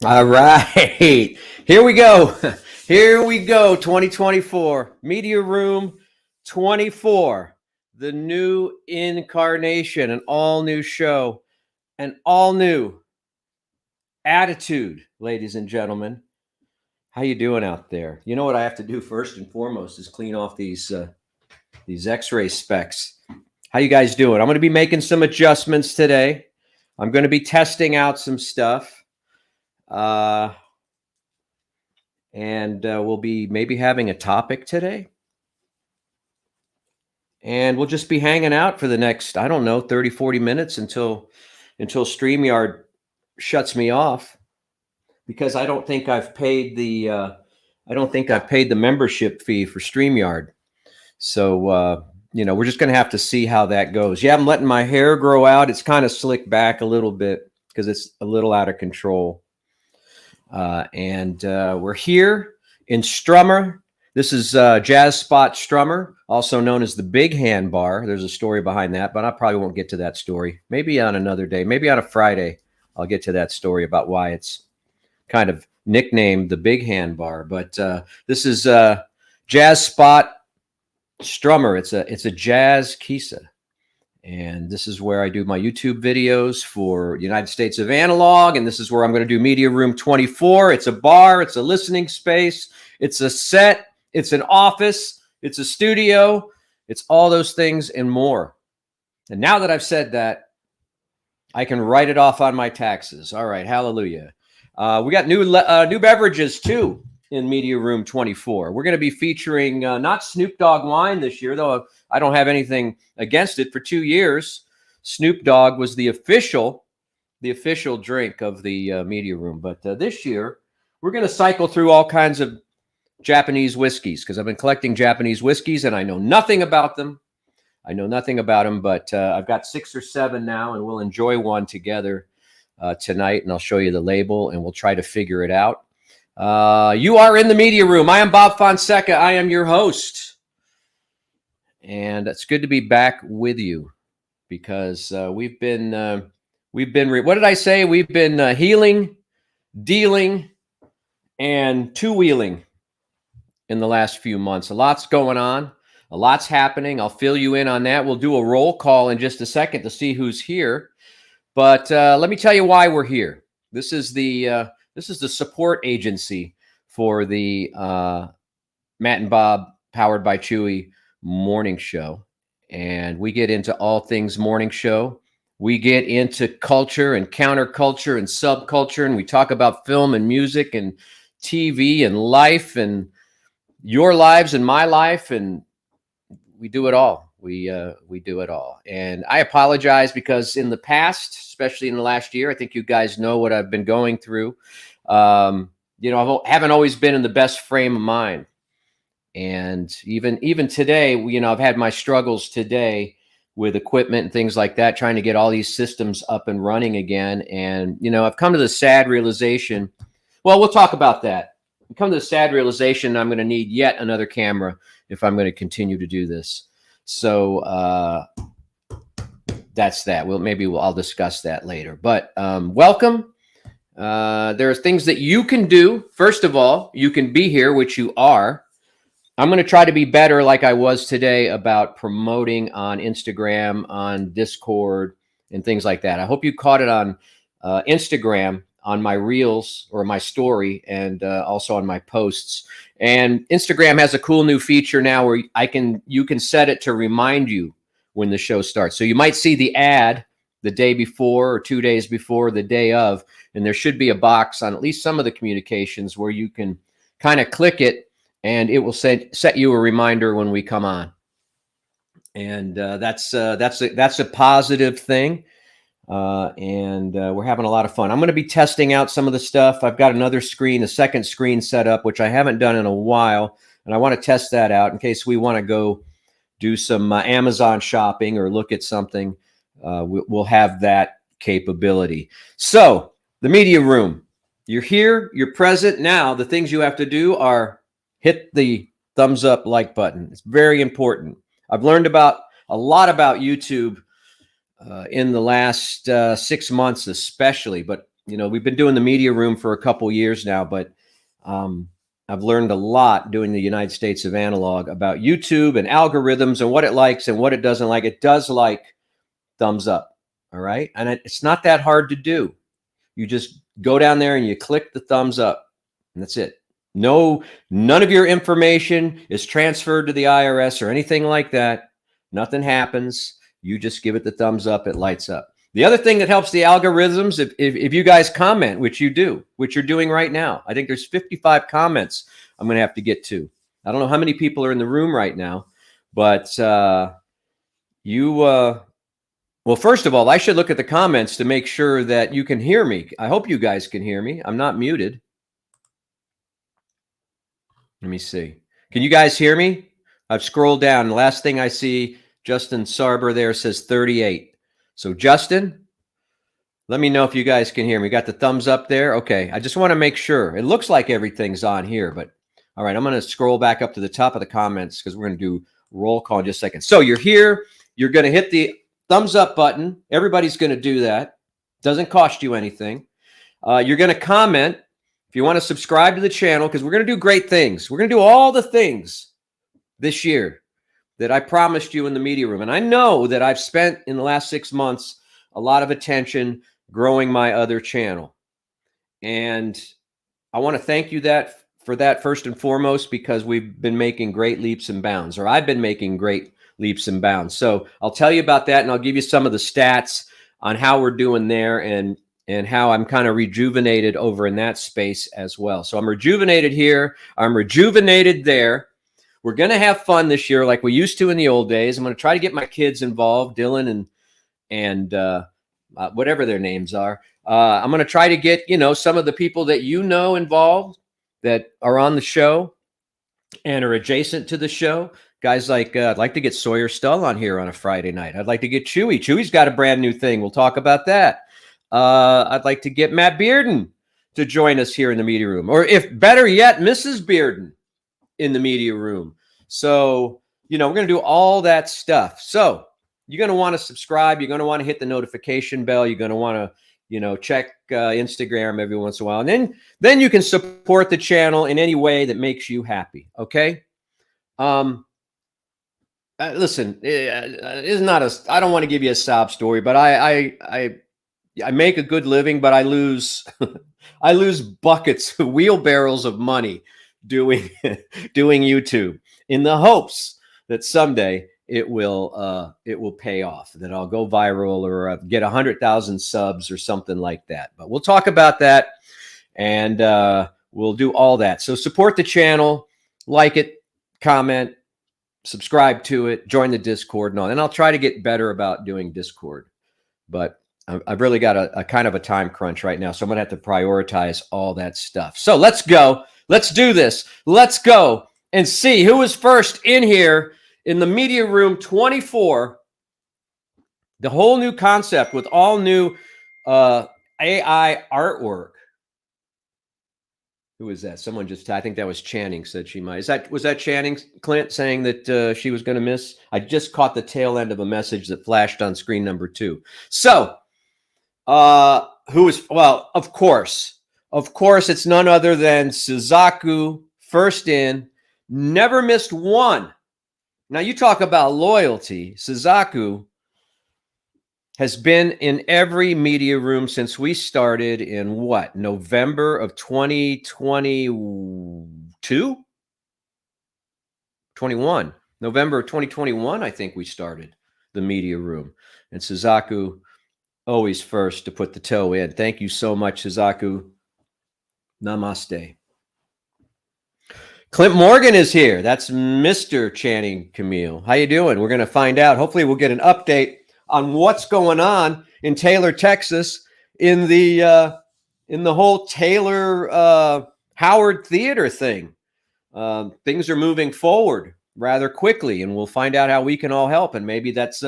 All right. Here we go. Here we go. 2024 Media Room 24. The new incarnation, an all new show, an all new attitude, ladies and gentlemen. How you doing out there? You know what I have to do first and foremost is clean off these X-ray specs. How you guys doing? I'm going to be making some adjustments today. I'm going to be testing out some stuff. And we'll be maybe having a topic today. And we'll just be hanging out for the next, I don't know, 30, 40 minutes until StreamYard shuts me off, because I don't think I've paid the membership fee for StreamYard. So we're just going to have to see how that goes. Yeah, I'm letting my hair grow out. It's kind of slicked back a little bit because it's a little out of control. And we're here in Strummer. This is Jazz Spot Strummer, also known as the Big Hand Bar. There's a story behind that, but I probably won't get to that story. Maybe on another day, maybe on a Friday, I'll get to that story about why it's kind of nicknamed the Big Hand Bar. But this is Jazz Spot Strummer. It's a jazz kisa. And this is where I do my YouTube videos for the United States of Analog. And this is where I'm going to do Media Room 24. It's a bar. It's a listening space. It's a set. It's an office. It's a studio. It's all those things and more. And now that I've said that, I can write it off on my taxes. All right. Hallelujah. We got new beverages too in Media Room 24. We're going to be featuring not Snoop Dogg wine this year, though I don't have anything against it. For 2 years, Snoop Dogg was the official drink of the Media Room. But this year, we're going to cycle through all kinds of Japanese whiskeys, because I've been collecting Japanese whiskeys and I know nothing about them. But I've got 6 or 7 now, and we'll enjoy one together tonight, and I'll show you the label and we'll try to figure it out. You are in the Media Room. I am Bob Fonseca. I am your host. And it's good to be back with you, because we've been what did I say? We've been healing, dealing, and two-wheeling in the last few months. A lot's going on. A lot's happening. I'll fill you in on that. We'll do a roll call in just a second to see who's here. But let me tell you why we're here. This is the support agency for the Matt and Bob Powered by Chewy morning show. And we get into all things morning show. We get into culture and counterculture and subculture, and we talk about film and music and TV and life and your lives and my life, and we do it all. We do it all. And I apologize, because in the past, especially in the last year, I think you guys know what I've been going through. I haven't always been in the best frame of mind. And even today, I've had my struggles today with equipment and things like that, trying to get all these systems up and running again. And, I've come to the sad realization, well, we'll talk about that. I've come to the sad realization I'm going to need yet another camera if I'm going to continue to do this. So that's that. I'll discuss that later. But welcome. There are things that you can do. First of all, you can be here, which you are. I'm going to try to be better, like I was today, about promoting on Instagram, on Discord, and things like that. I hope you caught it on Instagram, on my reels or my story, and also on my posts. And Instagram has a cool new feature now where you can set it to remind you when the show starts. So you might see the ad the day before or 2 days before, the day of, and there should be a box on at least some of the communications where you can kind of click it, and it will set you a reminder when we come on. And that's a positive thing. And we're having a lot of fun. I'm going to be testing out some of the stuff. I've got a second screen set up, which I haven't done in a while. And I want to test that out in case we want to go do some Amazon shopping or look at something. We'll have that capability. So the Media Room, you're here, you're present. Now the things you have to do are hit the thumbs up like button. It's very important. I've learned a lot about YouTube in the last 6 months, especially, but we've been doing the media room for a couple years now, but I've learned a lot doing the United States of Analog about YouTube and algorithms and what it likes and what it doesn't like. It does like thumbs up. All right. And it's not that hard to do. You just go down there and you click the thumbs up, and that's it. None of your information is transferred to the IRS or anything like that. Nothing happens. You just give it the thumbs up. It lights up. The other thing that helps the algorithms, if you guys comment, which you do, which you're doing right now, I think there's 55 comments I'm going to have to get to. I don't know how many people are in the room right now, but well, first of all, I should look at the comments to make sure that you can hear me. I hope you guys can hear me. I'm not muted. Let me see. Can you guys hear me? I've scrolled down. The last thing I see, Justin Sarber there says 38. So Justin, let me know if you guys can hear me. Got the thumbs up there? Okay. I just want to make sure. It looks like everything's on here, but all right. I'm going to scroll back up to the top of the comments because we're going to do roll call in just a second. So you're here. You're going to hit the thumbs up button. Everybody's going to do that. Doesn't cost you anything. You're going to comment if you want to subscribe to the channel because we're going to do great things. We're going to do all the things this year that I promised you in the media room. And I know that I've spent in the last 6 months a lot of attention growing my other channel. And I want to thank you for that first and foremost, because we've been making great leaps and bounds, or I've been making great leaps and bounds. So I'll tell you about that, and I'll give you some of the stats on how we're doing there and how I'm kind of rejuvenated over in that space as well. So I'm rejuvenated here. I'm rejuvenated there. We're going to have fun this year like we used to in the old days. I'm going to try to get my kids involved, Dylan and whatever their names are. I'm going to try to get, some of the people that involved that are on the show and are adjacent to the show. Guys like, I'd like to get Sawyer Stull on here on a Friday night. I'd like to get Chewy. Chewy's got a brand new thing. We'll talk about that. I'd like to get Matt Bearden to join us here in the media room. Or if better yet, Mrs. Bearden in the media room. So, we're going to do all that stuff. So you're going to want to subscribe. You're going to want to hit the notification bell. You're going to want to, check Instagram every once in a while. And then you can support the channel in any way that makes you happy. Okay. Listen, it's not I don't want to give you a sob story, but I make a good living, but I lose, I lose buckets, wheelbarrows of money doing YouTube in the hopes that someday it will pay off, that I'll go viral or get 100,000 subs or something like that. But we'll talk about that, and we'll do all that. So support the channel, like it, comment, subscribe to it, join the Discord and all. And I'll try to get better about doing Discord, but I've really got a kind of a time crunch right now. So I'm going to have to prioritize all that stuff. So let's go. Let's do this. Let's go and see who is first in here in the Media Room 24. The whole new concept with all new AI artwork. Who is that? Someone just, I think that was Channing said she might. Was that Channing, Clint, saying that she was going to miss? I just caught the tail end of a message that flashed on screen number 2. So, who is, well, of course, it's none other than Suzaku, first in, never missed one. Now, you talk about loyalty. Suzaku has been in every media room since we started in what? November of 2022? 21. November of 2021, I think we started the media room. And Suzaku, always first to put the toe in. Thank you so much, Suzaku. Namaste. Clint Morgan is here. That's Mr. Channing Camille. How you doing? We're going to find out. Hopefully we'll get an update on what's going on in Taylor, Texas, in the whole Taylor Howard Theater thing. Things are moving forward rather quickly, and we'll find out how we can all help. And maybe that's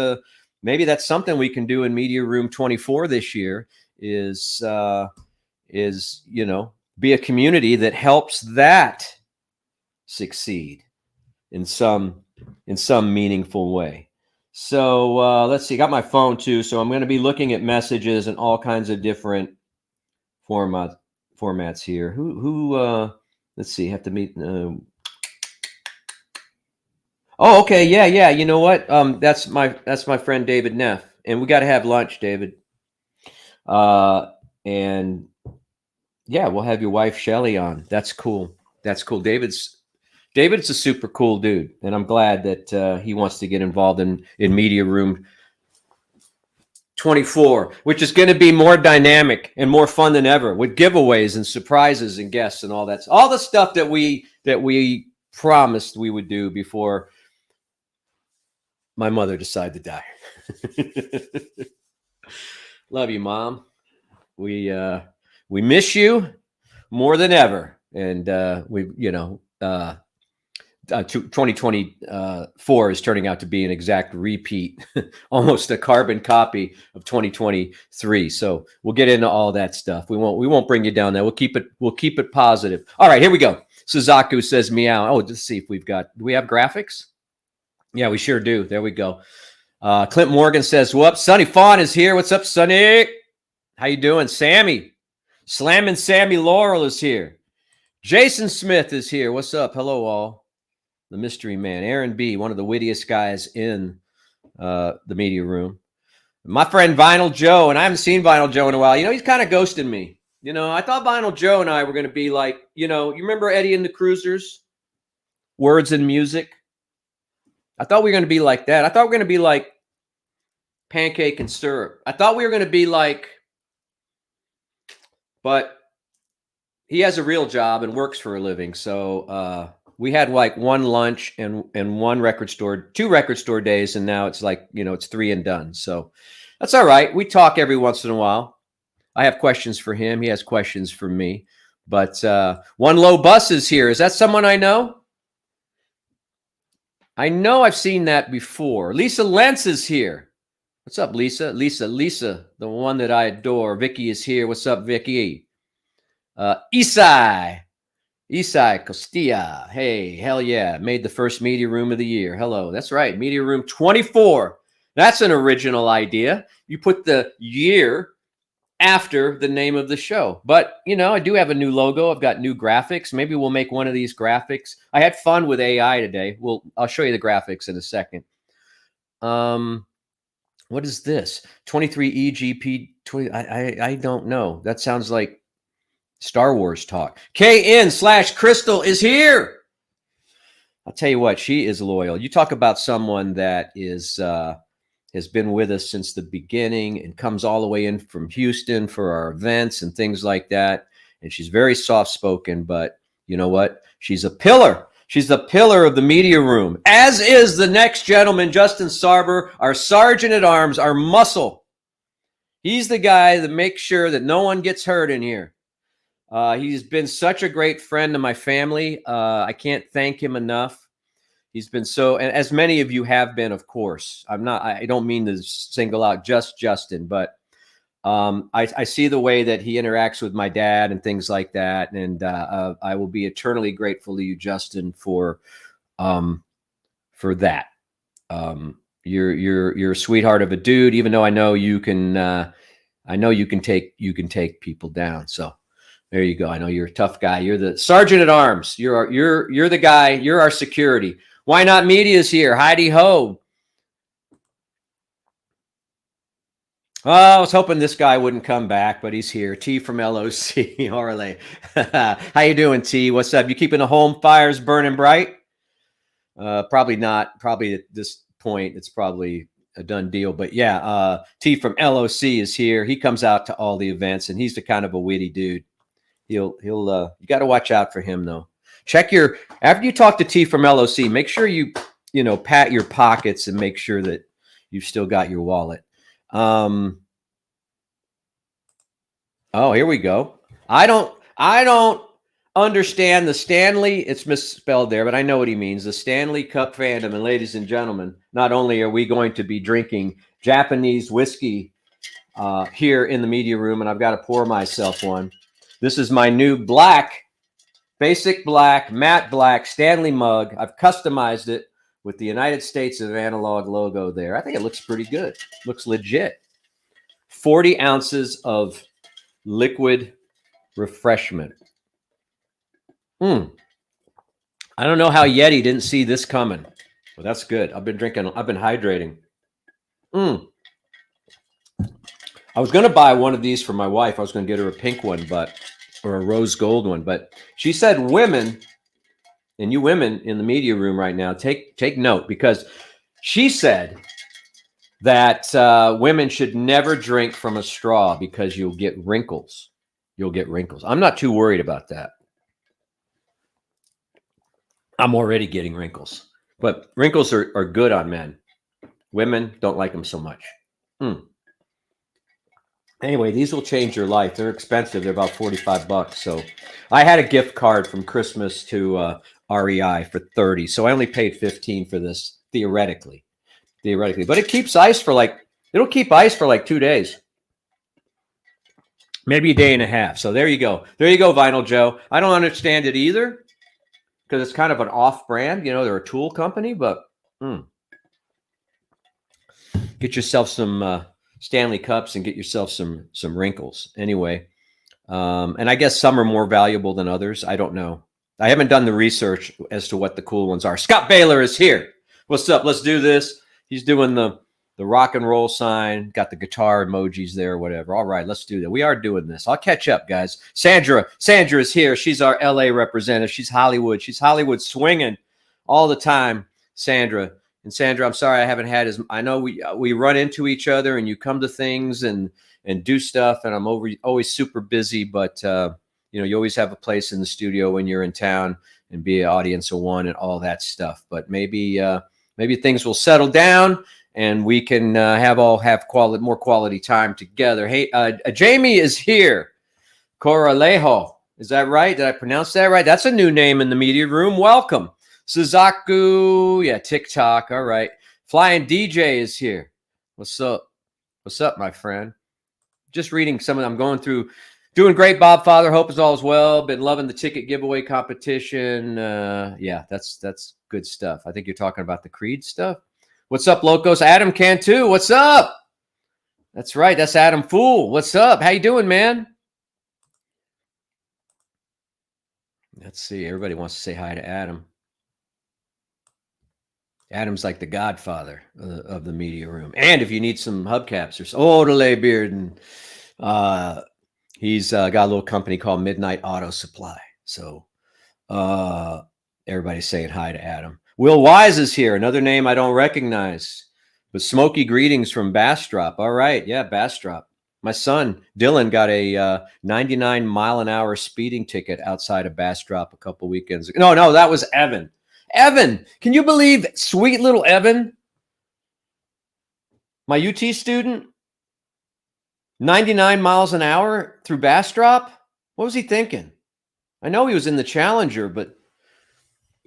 something we can do in Media Room 24 this year. Is be a community that helps that succeed in some meaningful way. So let's see. Got my phone too, so I'm going to be looking at messages and all kinds of different formats here. Let's see, have to meet. Oh, okay, yeah. You know what? That's my friend David Neff, and we got to have lunch, David. And yeah, we'll have your wife Shelly on. That's cool. That's cool. David's a super cool dude, and I'm glad that he wants to get involved in Media Room 24, which is going to be more dynamic and more fun than ever, with giveaways and surprises and guests and all that. All the stuff that we promised we would do before my mother decided to die. Love you, Mom. We miss you more than ever, and 2024 is turning out to be an exact repeat, almost a carbon copy of 2023. So we'll get into all that stuff. We won't bring you down there. We'll keep it positive. All right, here we go. Suzaku says meow. Oh, let's see if do we have graphics? Yeah, we sure do. There we go. Clint Morgan says, whoops, Sonny Fawn is here. What's up, Sonny? How you doing? Sammy. Slamming Sammy Laurel is here. Jason Smith is here. What's up? Hello, all. The mystery man. Aaron B., one of the wittiest guys in the media room. My friend Vinyl Joe, and I haven't seen Vinyl Joe in a while. He's kind of ghosting me. I thought Vinyl Joe and I were going to be like, you remember Eddie and the Cruisers? Words and Music? I thought we were going to be like that. I thought we were going to be like Pancake and Syrup. I thought we were going to be like, but he has a real job and works for a living. So we had like one lunch and one record store, 2 record store days. And now it's like, it's 3 and done. So that's all right. We talk every once in a while. I have questions for him. He has questions for me. But One Low Bus is here. Is that someone I know? I know I've seen that before. Lisa Lentz is here. What's up, Lisa? Lisa, the one that I adore. Vicky is here. What's up, Vicky? Isai Costilla. Hey, hell yeah. Made the first media room of the year. Hello. That's right. Media room 24. That's an original idea. You put the year after the name of the show. But, I do have a new logo. I've got new graphics. Maybe we'll make one of these graphics. I had fun with AI today. I'll show you the graphics in a second. What is this? 23 EGP 20. I don't know. That sounds like Star Wars talk. KN/Crystal is here. I'll tell you what, she is loyal. You talk about someone that has been with us since the beginning and comes all the way in from Houston for our events and things like that. And she's very soft-spoken, but you know what? She's a pillar. She's the pillar of the media room, as is the next gentleman, Justin Sarber, our sergeant at arms, our muscle. He's the guy that makes sure that no one gets hurt in here. He's been such a great friend to my family. I can't thank him enough. He's been and as many of you have been, of course. I don't mean to single out just Justin, but I see the way that he interacts with my dad and things like that. And I will be eternally grateful to you, Justin, for that. You're a sweetheart of a dude, even though I know you can take people down. So there you go. I know you're a tough guy. You're the sergeant at arms. You're the guy. You're our security. Why Not Media's here. Heidi Ho. Oh, I was hoping this guy wouldn't come back, but he's here. T from LOC. Orle. How you doing, T? What's up? You keeping the home fires burning bright? Probably not. Probably at this point, it's probably a done deal. But yeah, T from LOC is here. He comes out to all the events, and he's the kind of a witty dude. He'll you got to watch out for him though. After you talk to T from LOC, make sure you pat your pockets and make sure that you've still got your wallet. Oh, here we go. I don't understand the Stanley. It's misspelled there, but I know what he means. The Stanley Cup fandom. And ladies and gentlemen, not only are we going to be drinking Japanese whiskey here in the media room, and I've got to pour myself one. This is my new basic black, matte black Stanley mug. I've customized it with the United States of Analog logo there. I think it looks pretty good. Looks legit. 40 ounces of liquid refreshment. I don't know how Yeti didn't see this coming. Well, that's good. I've been hydrating. I was going to buy one of these for my wife. I was going to get her a pink one, or a rose gold one. But she said, women, and you women in the media room right now, take note, because she said that women should never drink from a straw because you'll get wrinkles. You'll get wrinkles. I'm not too worried about that. I'm already getting wrinkles, but wrinkles are good on men. Women don't like them so much. Anyway, these will change your life. They're expensive. They're about $45. So I had a gift card from Christmas to REI for $30. So I only paid $15 for this theoretically, but it keeps ice for it'll keep ice for like 2 days, maybe a day and a half. So there you go. There you go, Vinyl Joe. I don't understand it either, because it's kind of an off-brand. They're a tool company, but get yourself some Stanley Cups and get yourself some wrinkles. Anyway, and I guess some are more valuable than others. I don't know. I haven't done the research as to what the cool ones are. Scott Baylor is here. What's up? Let's do this. He's doing the rock and roll sign, got the guitar emojis there, whatever. All right, let's do that. We are doing this. I'll catch up, guys. Sandra is here. She's our LA representative. She's Hollywood. She's Hollywood swinging all the time, Sandra. And Sandra, I'm sorry I haven't had I know we run into each other and you come to things and do stuff, and I'm always super busy, but you always have a place in the studio when you're in town and be an audience of one and all that stuff. But maybe things will settle down and we can have more quality time together. Hey, Jamie is here. Coralejo. Is that right? Did I pronounce that right? That's a new name in the media room. Welcome. Suzaku. Yeah, TikTok. All right. Flying DJ is here. What's up? What's up, my friend? Just reading some of them. I'm going through. Doing great, Bob Father. Hope is all is well. Been loving the ticket giveaway competition. Yeah, that's good stuff. I think you're talking about the Creed stuff. What's up, Locos? Adam can too. What's up? That's right. That's Adam Fool. What's up? How you doing, man? Let's see. Everybody wants to say hi to Adam. Adam's like the godfather of the media room. And if you need some hubcaps or delay beard, and he's got a little company called Midnight Auto Supply. So everybody's saying hi to Adam. Will Wise is here. Another name I don't recognize. But smoky greetings from Bastrop. All right. Yeah, Bastrop. My son, Dylan, got a 99-mile-an-hour speeding ticket outside of Bastrop a couple weekends ago. No, that was Evan. Evan, can you believe sweet little Evan? My UT student, 99 miles an hour through Bastrop? What was he thinking? I know he was in the Challenger, but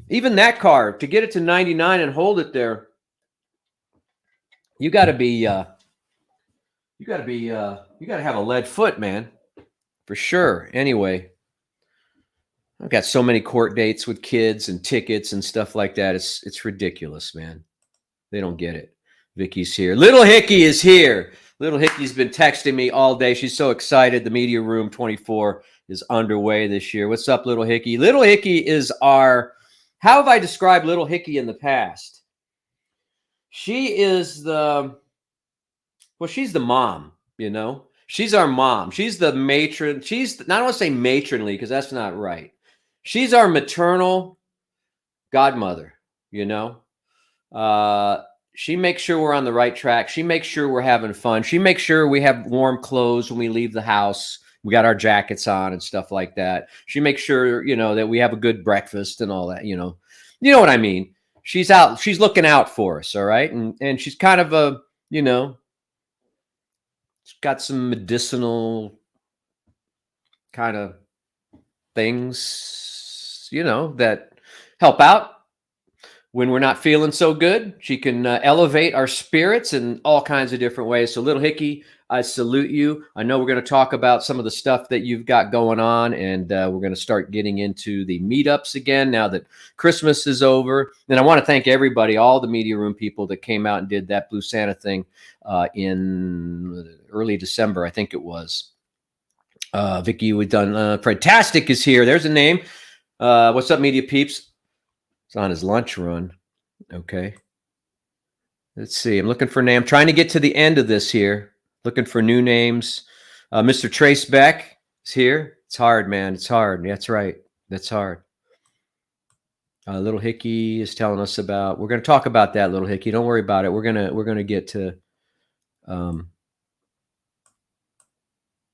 even that car, to get it to 99 and hold it there, you got to have a lead foot, man, for sure. Anyway, I've got so many court dates with kids and tickets and stuff like that. It's ridiculous, man. They don't get it. Vicky's here. Little Hickey is here. Little Hickey's been texting me all day. She's so excited. The Media Room 24 is underway this year. What's up, Little Hickey? Little Hickey is how have I described Little Hickey in the past? She is she's the mom, She's our mom. She's the matron. I don't want to say matronly because that's not right. She's our maternal godmother, She makes sure we're on the right track. She makes sure we're having fun. She makes sure we have warm clothes when we leave the house. We got our jackets on and stuff like that. She makes sure, that we have a good breakfast and all that, You know what I mean? She's looking out for us. All right. And she's kind of she's got some medicinal kind of things, that help out when we're not feeling so good. She can elevate our spirits in all kinds of different ways. So Little Hickey, I salute you. I know we're going to talk about some of the stuff that you've got going on, and we're going to start getting into the meetups again now that Christmas is over. And I want to thank everybody, all the Media Room people that came out and did that Blue Santa thing in early December, I think it was. Vicky, we've done. Fantastic is here. There's a name. What's up, media peeps? It's on his lunch run. Okay. Let's see. I'm looking for name. I'm trying to get to the end of this here. Looking for new names. Mr. Trace Beck is here. It's hard, man. It's hard. That's right. That's hard. Little Hickey is telling us about. We're going to talk about that, Little Hickey. Don't worry about it. We're gonna get to.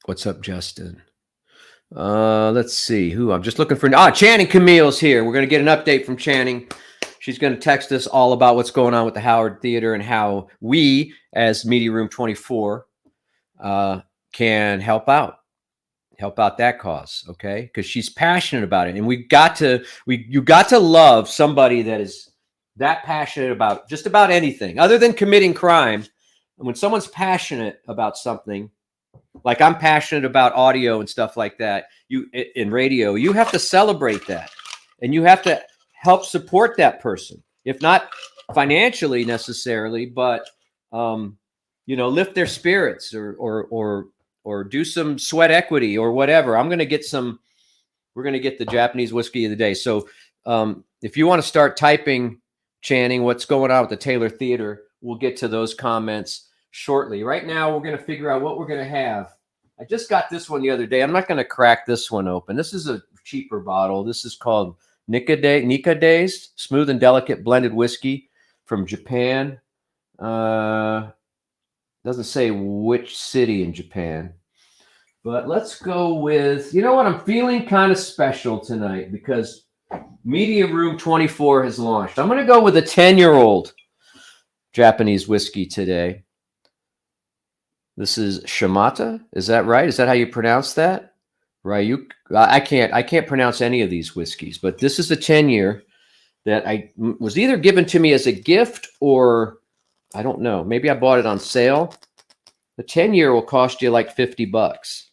What's up, Justin? Let's see who I'm just looking for. Channing Camille's here. We're going to get an update from Channing. She's going to text us all about what's going on with the Howard Theater and how we, as Media Room 24, can help out that cause. Okay, because she's passionate about it, and you got to love somebody that is that passionate about just about anything other than committing crime. And when someone's passionate about something, like I'm passionate about audio and stuff like that, in radio, you have to celebrate that, and you have to help support that person, if not financially necessarily, but lift their spirits or do some sweat equity or whatever. We're going to get the Japanese whiskey of the day. So if you want to start typing, Channing, what's going on with the Taylor Theater, we'll get to those comments shortly. Right now, we're going to figure out what we're going to have. I just got this one the other day. I'm not going to crack this one open. This is a cheaper bottle. This is called Nika Days, smooth and delicate blended whiskey from Japan. Doesn't say which city in Japan. But let's go with, you know what? I'm feeling kind of special tonight because Media Room 24 has launched. I'm going to go with a 10-year-old Japanese whiskey today. This is Shimata. Is that right? Is that how you pronounce that? Right. I can't pronounce any of these whiskeys, but this is a 10-year that was either given to me as a gift or I don't know. Maybe I bought it on sale. The 10-year will cost you like $50.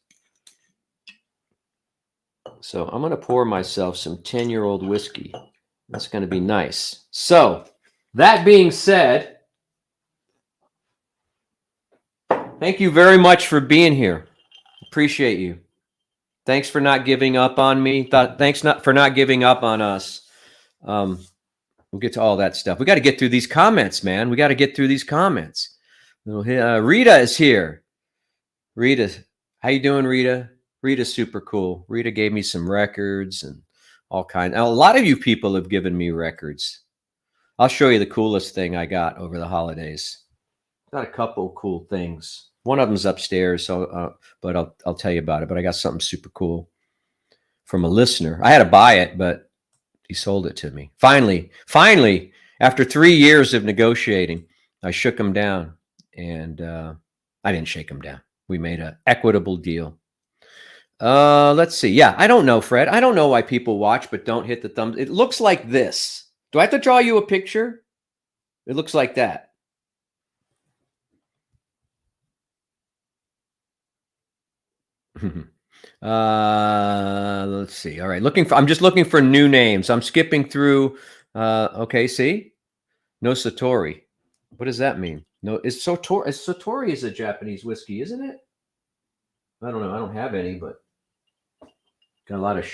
So I'm going to pour myself some 10-year-old whiskey. That's going to be nice. So that being said, thank you very much for being here. Appreciate you. Thanks for not giving up on me. Thanks for not giving up on us. We'll get to all that stuff. We got to get through these comments, man. We got to get through these comments. Rita is here. Rita, how you doing, Rita? Rita's super cool. Rita gave me some records and all kinds. Now, a lot of you people have given me records. I'll show you the coolest thing I got over the holidays. Got a couple of cool things. One of them's upstairs, but I'll tell you about it. But I got something super cool from a listener. I had to buy it, but he sold it to me. Finally, after 3 years of negotiating, I shook him down, and I didn't shake him down. We made an equitable deal. Let's see. Yeah, I don't know, Fred. I don't know why people watch but don't hit the thumbs. It looks like this. Do I have to draw you a picture? It looks like that. Let's see. All right. I'm just looking for new names. I'm skipping through. Okay. See, no Satori. What does that mean? No, Satori is a Japanese whiskey, isn't it? I don't know. I don't have any, but got a lot of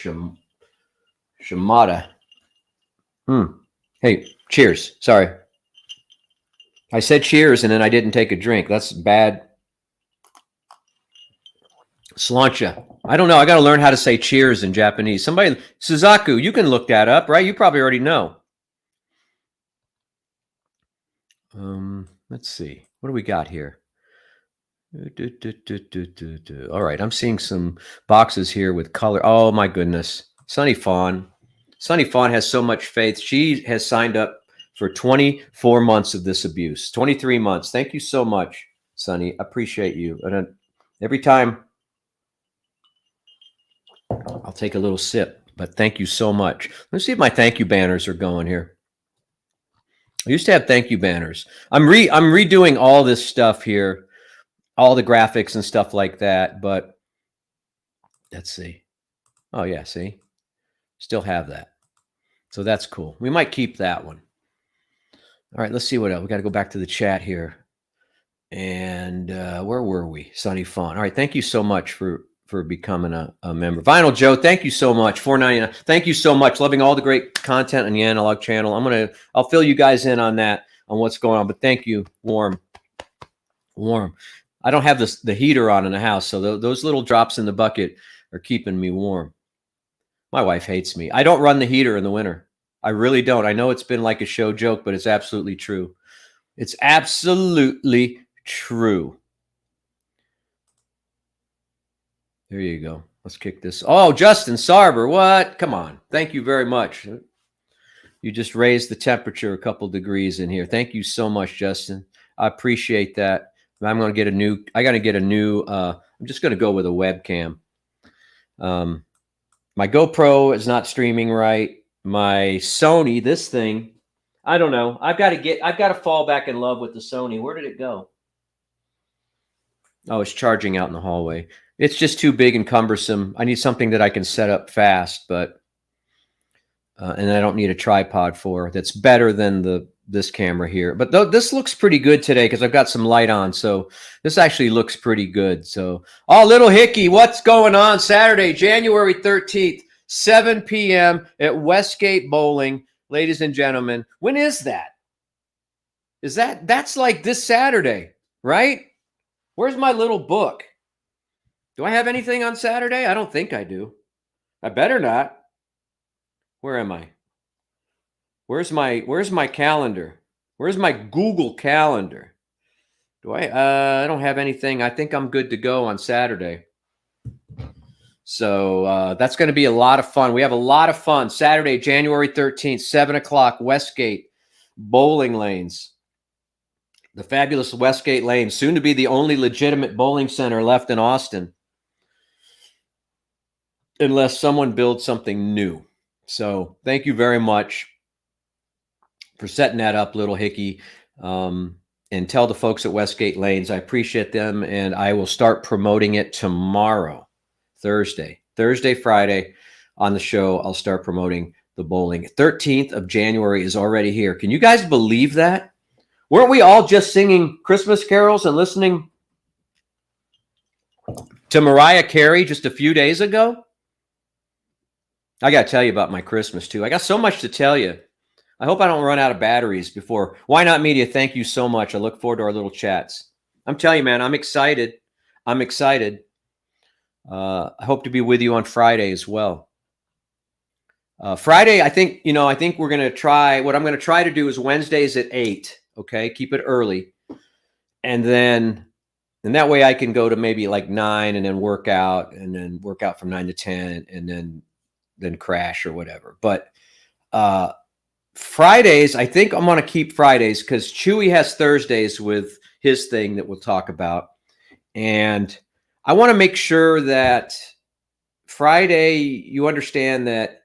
Shimata. Hey, cheers. Sorry. I said cheers and then I didn't take a drink. That's bad. Slancha. I don't know. I got to learn how to say cheers in Japanese. Suzaku, you can look that up, right? You probably already know. Let's see. What do we got here? All right. I'm seeing some boxes here with color. Oh, my goodness. Sunny Fawn. Sunny Fawn has so much faith. She has signed up for 24 months of this abuse. 23 months. Thank you so much, Sunny. Appreciate you. And every time I'll take a little sip, but thank you so much. Let's see if my thank you banners are going here. I used to have thank you banners. I'm redoing all this stuff here, all the graphics and stuff like that, but let's see. Oh yeah, see? Still have that. So that's cool. We might keep that one. All right, let's see what else. We got to go back to the chat here. And where were we? Sunny Fawn. All right, thank you so much for for becoming a member. Vinyl Joe, thank you so much. $4.99. Thank you so much. Loving all the great content on the analog channel. I'll fill you guys in on that, on what's going on. But thank you. Warm. I don't have the heater on in the house, so those little drops in the bucket are keeping me warm. My wife hates me. I don't run the heater in the winter. I really don't. I know it's been like a show joke, but it's absolutely true. It's absolutely true. There you go. Let's kick this. Oh, Justin Sarber, what? Come on. Thank you very much. You just raised the temperature a couple degrees in here. Thank you so much, Justin. I appreciate that. I'm going to get a new, I'm just going to go with a webcam. My GoPro is not streaming right. My Sony, this thing, I don't know. I've got to fall back in love with the Sony. Where did it go? Oh, it's charging out in the hallway. It's just too big and cumbersome. I need something that I can set up fast, but and I don't need a tripod for. That's better than this camera here. But this looks pretty good today because I've got some light on, so this actually looks pretty good. So, oh, Little Hickey, what's going on? Saturday, January 13th, 7 p.m. at Westgate Bowling, ladies and gentlemen. When is that? That's like this Saturday, right? Where's my little book? Do I have anything on Saturday? I don't think I do. I better not. Where am I? Where's my calendar? Where's my Google Calendar? I don't have anything. I think I'm good to go on Saturday. So that's going to be a lot of fun. We have a lot of fun. Saturday, January 13th, 7 o'clock, Westgate Bowling Lanes. The fabulous Westgate Lanes, soon to be the only legitimate bowling center left in Austin, unless someone builds something new. So thank you very much for setting that up, Little Hickey. And tell the folks at Westgate Lanes, I appreciate them, and I will start promoting it tomorrow, Thursday, Friday on the show. I'll start promoting the bowling. 13th of January is already here. Can you guys believe that? Weren't we all just singing Christmas carols and listening to Mariah Carey just a few days ago? I got to tell you about my Christmas, too. I got so much to tell you. I hope I don't run out of batteries before. Why Not Media, thank you so much. I look forward to our little chats. I'm telling you, man, I'm excited. I hope to be with you on Friday as well. Friday, I think we're going to try, what I'm going to try to do is Wednesdays at 8. Okay, keep it early. And that way I can go to maybe like 9 and then work out from 9 to 10 and then crash or whatever. But Fridays, I think I'm going to keep Fridays because Chewy has Thursdays with his thing that we'll talk about. And I want to make sure that Friday, you understand that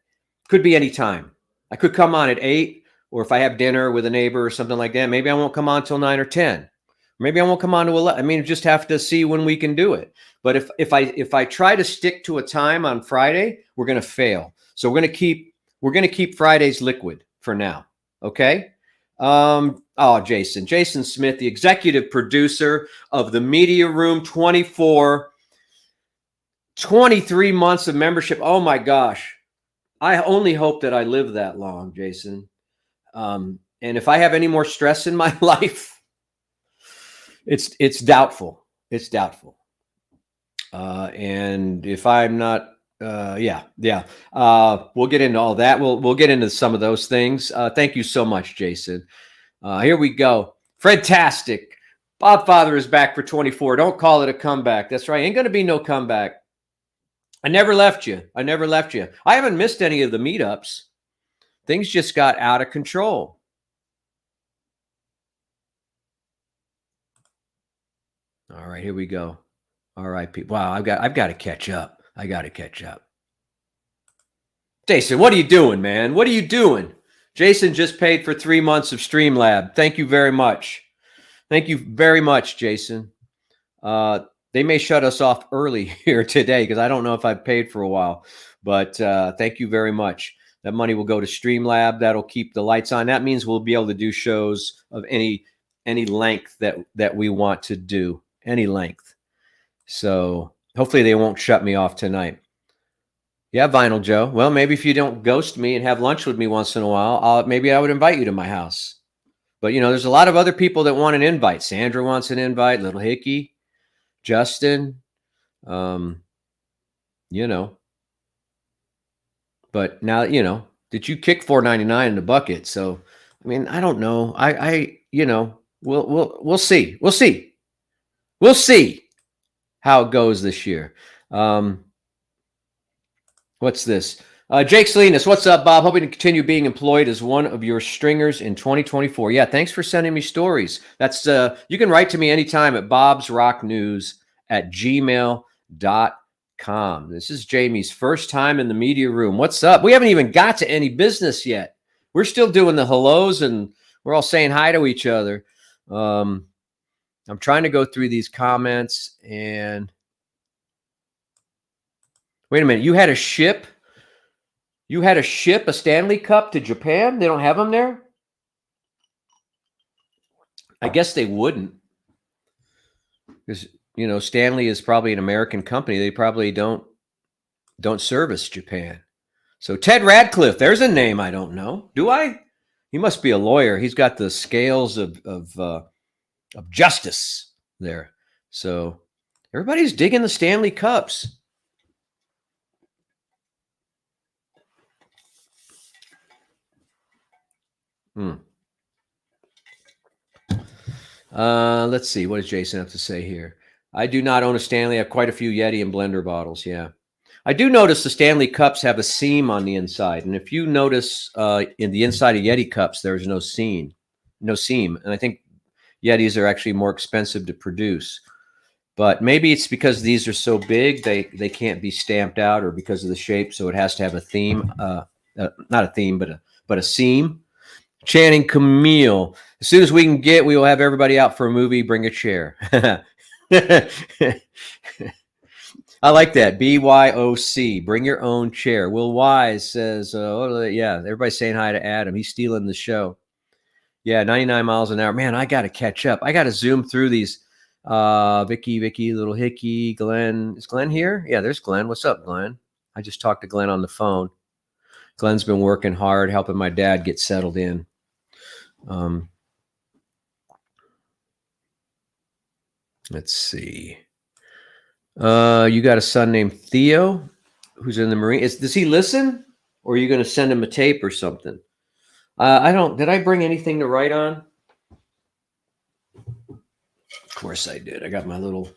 could be any time. I could come on at 8, or if I have dinner with a neighbor or something like that, maybe I won't come on till 9 or 10. Maybe I won't come on to 11. I mean, just have to see when we can do it. But if I try to stick to a time on Friday, we're going to fail. So we're going to keep Fridays liquid for now. Okay. Jason Smith, the executive producer of the Media Room 24, 23 months of membership. Oh my gosh. I only hope that I live that long, Jason. And if I have any more stress in my life, it's doubtful. It's doubtful. And if I'm not, we'll get into all that. We'll get into some of those things. Thank you so much, Jason. Here we go. Fredtastic. Bob Father is back for 24. Don't call it a comeback. That's right. Ain't going to be no comeback. I never left you. I haven't missed any of the meetups. Things just got out of control. All right, here we go. All right, people. Wow, I've got to catch up. Jason, what are you doing, man? What are you doing? Jason just paid for 3 months of Streamlab. Thank you very much. Thank you very much, Jason. They may shut us off early here today because I don't know if I've paid for a while. But thank you very much. That money will go to Streamlab. That'll keep the lights on. That means we'll be able to do shows of any length that we want to do. Any length. So Hopefully they won't shut me off tonight. Yeah, Vinyl Joe. Well, maybe if you don't ghost me and have lunch with me once in a while, maybe I would invite you to my house. But, there's a lot of other people that want an invite. Sandra wants an invite, Little Hickey, Justin, um, you know. But now, did you kick $4.99 in the bucket? So, I mean, I don't know. We'll see. We'll see how it goes this year. What's this? Jake Salinas, what's up, Bob? Hoping to continue being employed as one of your stringers in 2024. Yeah, thanks for sending me stories. That's you can write to me anytime at bobsrocknews@gmail.com. This is Jamie's first time in the media room. What's up? We haven't even got to any business yet. We're still doing the hellos and we're all saying hi to each other. I'm trying to go through these comments and wait a minute. You had a ship a Stanley Cup to Japan? They don't have them there? I guess they wouldn't. Because, Stanley is probably an American company. They probably don't service Japan. So Ted Radcliffe, there's a name I don't know. Do I? He must be a lawyer. He's got the scales of justice there. So everybody's digging the Stanley Cups. Let's see. What does Jason have to say here? I do not own a Stanley. I have quite a few Yeti and blender bottles. Yeah. I do notice the Stanley Cups have a seam on the inside. And if you notice in the inside of Yeti cups, there's no seam. And I think Yetis are actually more expensive to produce. But maybe it's because these are so big, they can't be stamped out, or because of the shape. So it has to have a theme, not a theme, but a seam. Channing Camille. As soon as we can we will have everybody out for a movie. Bring a chair. I like that. BYOC. Bring your own chair. Will Wise says, yeah, everybody's saying hi to Adam. He's stealing the show. Yeah, 99 miles an hour. Man, I got to catch up. I got to zoom through these. Vicky, Little Hickey, Glenn. Is Glenn here? Yeah, there's Glenn. What's up, Glenn? I just talked to Glenn on the phone. Glenn's been working hard, helping my dad get settled in. Let's see. You got a son named Theo who's in the Marine. Does he listen, or are you going to send him a tape or something? Did I bring anything to write on? Of course I did. I got my little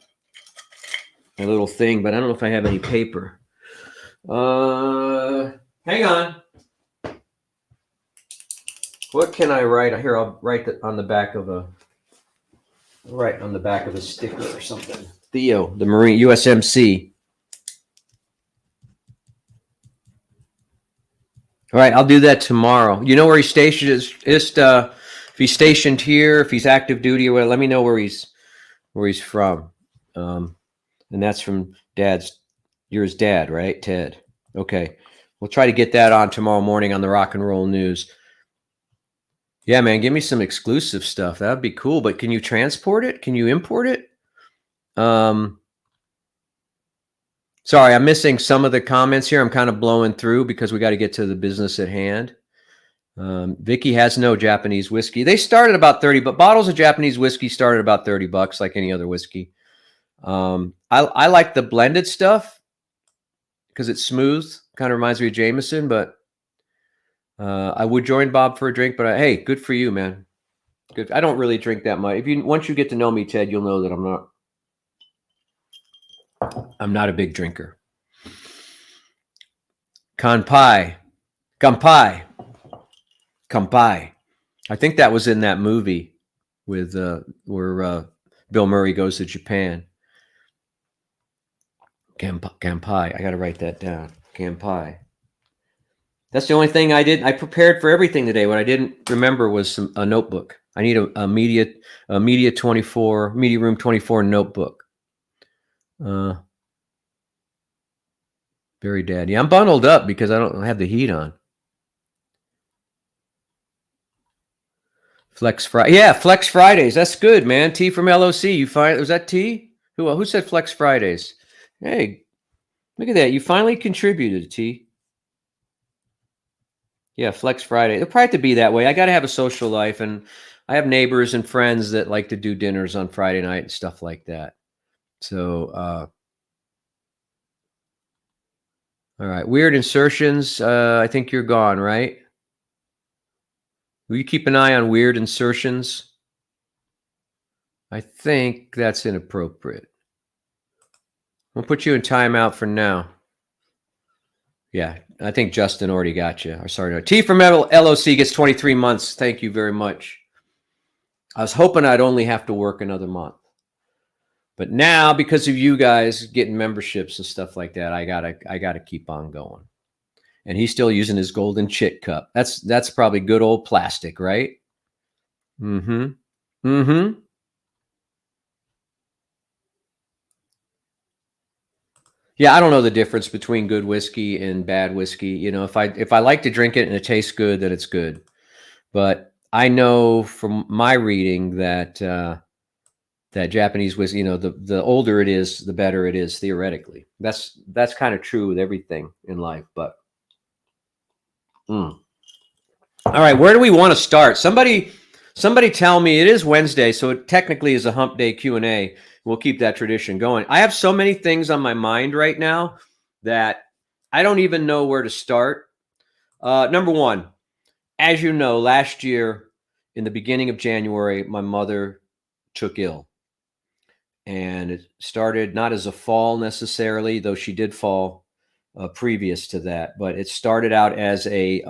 thing, but I don't know if I have any paper. Hang on. What can I write? Here, I'll write that on the back of a sticker or something. Theo, the Marine, USMC. All right, I'll do that tomorrow. You know where he's stationed? If he's stationed here, if he's active duty, or whatever, let me know where he's from. And that's from yours dad, right? Ted. Okay. We'll try to get that on tomorrow morning on the Rock and Roll News. Yeah, man, give me some exclusive stuff. That would be cool. But can you transport it? Can you import it? Sorry, I'm missing some of the comments here. I'm kind of blowing through because we got to get to the business at hand. Vicky has no Japanese whiskey. They started about 30, but bottles of Japanese whiskey started about $30, like any other whiskey. I like the blended stuff because it's smooth. Kind of reminds me of Jameson, but I would join Bob for a drink. But hey, good for you, man. Good. I don't really drink that much. Once you get to know me, Ted, you'll know that I'm not a big drinker. Kanpai. I think that was in that movie with where Bill Murray goes to Japan. Kanpai. I got to write that down. Kanpai. That's the only thing I did. I prepared for everything today. What I didn't remember was a notebook. I need a media room 24 notebook. Very daddy. I'm bundled up because I don't have the heat on. Flex Friday. Yeah, Flex Fridays. That's good, man. T from LOC. Was that T? Who said Flex Fridays? Hey, look at that. You finally contributed, T. Yeah, Flex Friday. It'll probably have to be that way. I got to have a social life, and I have neighbors and friends that like to do dinners on Friday night and stuff like that. So, all right. Weird insertions. I think you're gone, right? Will you keep an eye on weird insertions? I think that's inappropriate. We'll put you in timeout for now. Yeah, I think Justin already got you. Or sorry, no. T from LOC gets 23 months. Thank you very much. I was hoping I'd only have to work another month. But now, because of you guys getting memberships and stuff like that, I gotta keep on going. And he's still using his golden chit cup. That's probably good old plastic, right? Mm-hmm. Mm-hmm. Yeah, I don't know the difference between good whiskey and bad whiskey. You know, if I like to drink it and it tastes good, then it's good. But I know from my reading that that Japanese whiskey, you know, the older it is, the better it is theoretically. That's kind of true with everything in life. But all right, where do we want to start? Somebody tell me. It is Wednesday, so it technically is a hump day Q&A. We'll keep that tradition going. I have so many things on my mind right now that I don't even know where to start. Number one, as you know, last year in the beginning of January, my mother took ill. And it started not as a fall necessarily, though she did fall previous to that, but it started out as a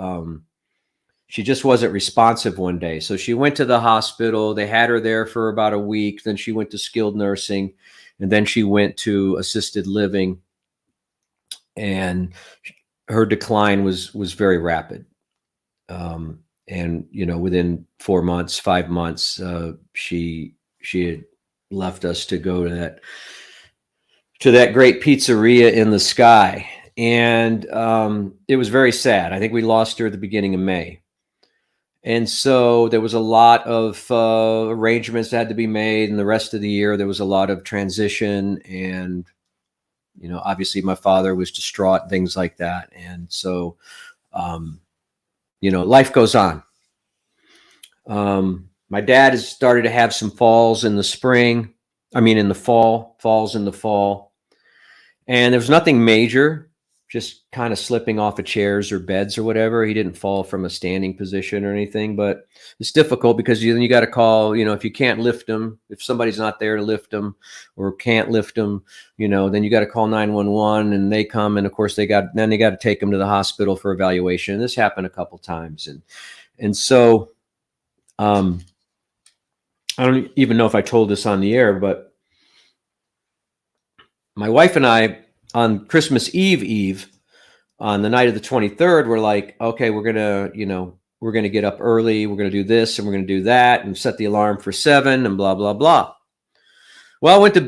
she just wasn't responsive one day. So she went to the hospital. They had her there for about a week. Then she went to skilled nursing, and then she went to assisted living. And her decline was very rapid. And you know, within 4 months, 5 months, she had left us to go to that great pizzeria in the sky. And it was very sad. I think we lost her at the beginning of May. And so there was a lot of arrangements that had to be made. And the rest of the year, there was a lot of transition. And, you know, obviously my father was distraught, things like that. And so, you know, life goes on. My dad has started to have some falls in the spring. I mean, in the fall, falls in the fall. And there was nothing major, just kind of slipping off of chairs or beds or whatever. He didn't fall from a standing position or anything, but it's difficult because then you got to call, you know, if you can't lift them, if somebody's not there to lift them or can't lift them, you know, then you got to call 911 and they come. And of course they got to take them to the hospital for evaluation. And this happened a couple times. And so, I don't even know if I told this on the air, but my wife and I on Christmas Eve, on the night of the 23rd, we're like, okay, we're going to get up early. We're going to do this and we're going to do that and set the alarm for 7 and blah, blah, blah. Well, we went to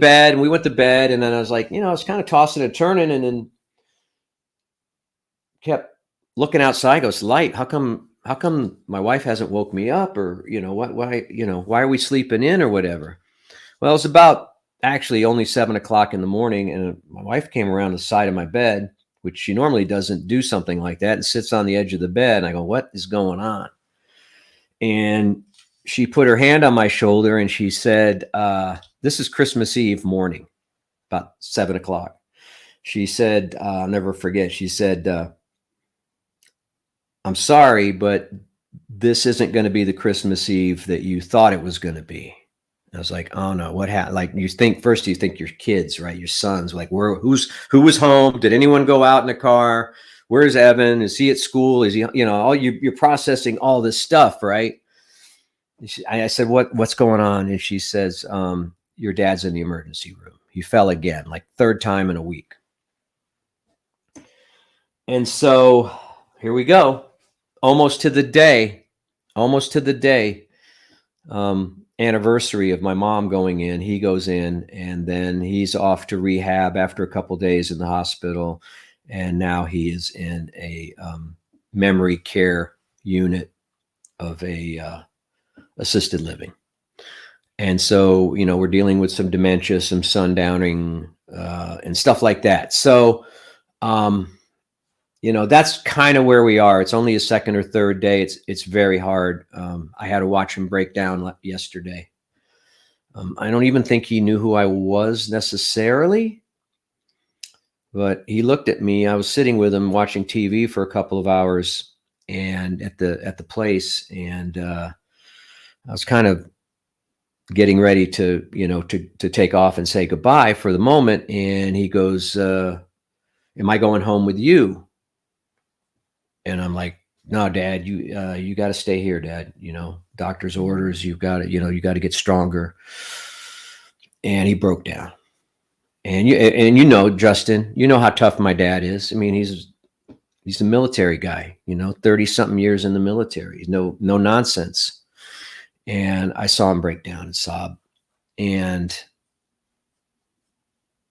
bed and then I was like, you know, I was kind of tossing and turning and then kept looking outside. Goes, light. How come my wife hasn't woke me up, or, you know, why are we sleeping in or whatever? Well, it's about actually only 7 o'clock in the morning. And my wife came around the side of my bed, which she normally doesn't do something like that, and sits on the edge of the bed. And I go, what is going on? And she put her hand on my shoulder and she said, this is Christmas Eve morning, about 7 o'clock. She said, I'll never forget. She said, I'm sorry, but this isn't going to be the Christmas Eve that you thought it was going to be. I was like, oh no, what happened? Like, you think your kids, right? Your sons, like, who was home? Did anyone go out in the car? Where's Evan? Is he at school? Is he, you know, you're processing all this stuff, right? I said, what's going on? And she says, your dad's in the emergency room. He fell again, like third time in a week. And so here we go. Almost to the day, anniversary of my mom going in. He goes in and then he's off to rehab after a couple of days in the hospital. And now he is in a memory care unit of a assisted living. And so, you know, we're dealing with some dementia, some sundowning, and stuff like that. So, that's kind of where we are. It's only a second or third day. It's very hard. I had to watch him break down yesterday. I don't even think he knew who I was necessarily, but he looked at me. I was sitting with him watching TV for a couple of hours, and at the place, and I was kind of getting ready to to take off and say goodbye for the moment, and he goes, "Am I going home with you?" And I'm like, "No, Dad, you got to stay here, Dad. Doctor's orders. You've got to, you got to get stronger." And he broke down. And Justin, you know how tough my dad is. I mean, he's a military guy. 30-something years in the military. No nonsense. And I saw him break down and sob. And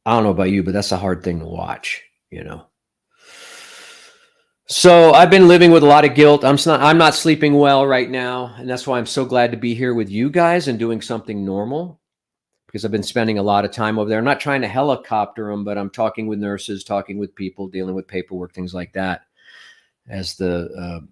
I don't know about you, but that's a hard thing to watch. So I've been living with a lot of guilt. I'm not sleeping well right now, and that's why I'm so glad to be here with you guys and doing something normal, because I've been spending a lot of time over there. I'm not trying to helicopter them, but I'm talking with nurses, talking with people, dealing with paperwork, things like that, as the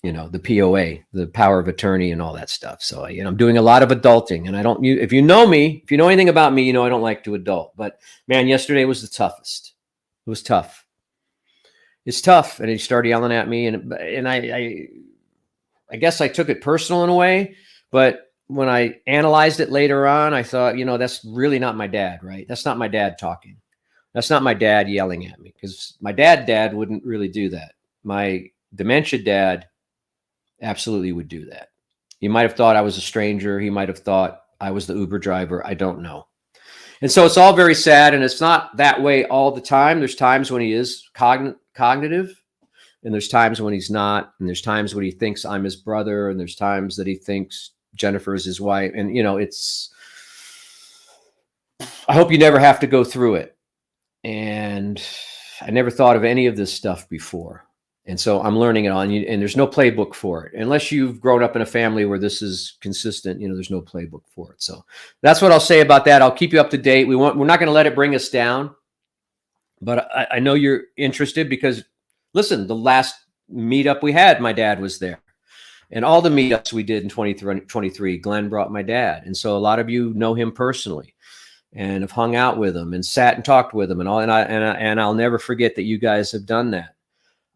POA, the power of attorney, and all that stuff. So I'm doing a lot of adulting, and if you know me, if you know anything about me, I don't like to adult. But man, yesterday was the toughest. It was tough. It's tough. And he started yelling at me, and I guess I took it personal in a way, but when I analyzed it later on, I thought, that's really not my dad, right? That's not my dad talking. That's not my dad yelling at me, because my dad wouldn't really do that. My dementia dad absolutely would do that. He might have thought I was a stranger. He might have thought I was the Uber driver. I don't know. And so it's all very sad, and it's not that way all the time. There's times when he is cognitive, and there's times when he's not, and there's times when he thinks I'm his brother, and there's times that he thinks Jennifer is his wife. And I hope you never have to go through it. And I never thought of any of this stuff before, and so I'm learning it on you. And there's no playbook for it unless you've grown up in a family where this is consistent. There's no playbook for it. So that's what I'll say about that. I'll keep you up to date. We're not going to let it bring us down, but I know you're interested, because listen, the last meetup we had, my dad was there. And all the meetups we did in 2023, Glenn brought my dad. And so a lot of you know him personally and have hung out with him and sat and talked with him and all. And I'll never forget that you guys have done that.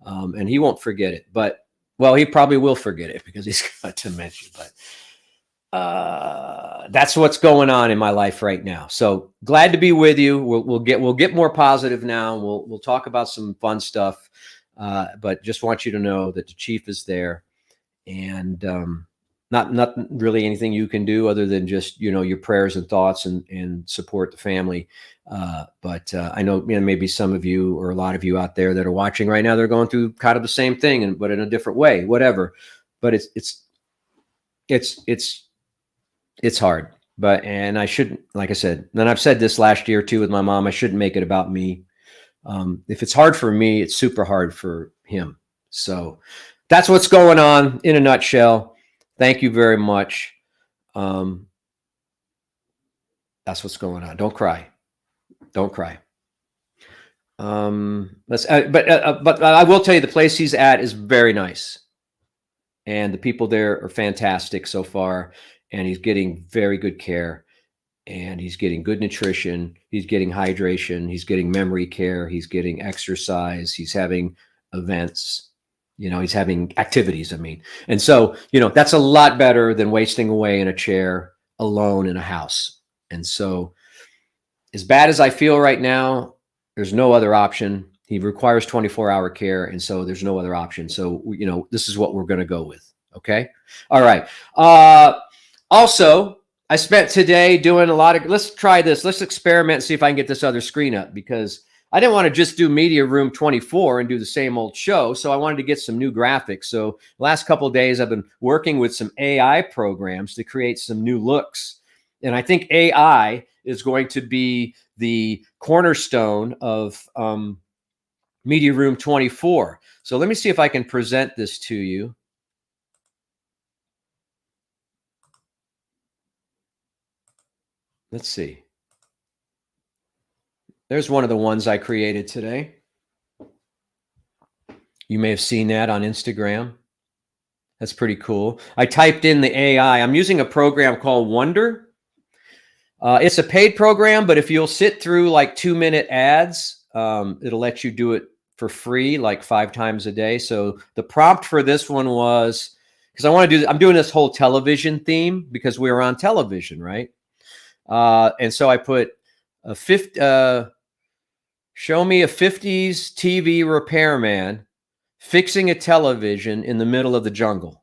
And he won't forget it, but he probably will forget it because he's got dementia. But that's what's going on in my life right now. So glad to be with you. We'll get more positive now. We'll talk about some fun stuff. But just want you to know that the chief is there, and not really anything you can do other than just your prayers and thoughts and support the family. But I know maybe some of you, or a lot of you out there that are watching right now, they're going through kind of the same thing, but in a different way, whatever. But it's hard. And I shouldn't, like I said, and I've said this last year too with my mom, I shouldn't make it about me. If it's hard for me, it's super hard for him. So that's what's going on in a nutshell. Thank you very much. That's what's going on. Don't cry. Don't cry. But I will tell you, the place he's at is very nice, and the people there are fantastic so far. And he's getting very good care, and he's getting good nutrition. He's getting hydration. He's getting memory care. He's getting exercise. He's having events. He's having activities. And so, that's a lot better than wasting away in a chair alone in a house. And so, as bad as I feel right now, there's no other option. He requires 24-hour care. And so there's no other option. So, this is what we're going to go with. Okay. All right. Also, I spent today doing a lot of, let's try this. Let's experiment and see if I can get this other screen up, because I didn't want to just do Media Room 24 and do the same old show. So I wanted to get some new graphics. So the last couple of days, I've been working with some AI programs to create some new looks. And I think AI is going to be the cornerstone of Media Room 24. So let me see if I can present this to you. Let's see. There's one of the ones I created today. You may have seen that on Instagram. That's pretty cool. I typed in the AI. I'm using a program called Wonder. It's a paid program, but if you'll sit through like 2-minute ads, it'll let you do it for free, like 5 times a day. So the prompt for this one was, because I'm doing this whole television theme because we were on television, right? And so I put show me a 50s TV repairman fixing a television in the middle of the jungle.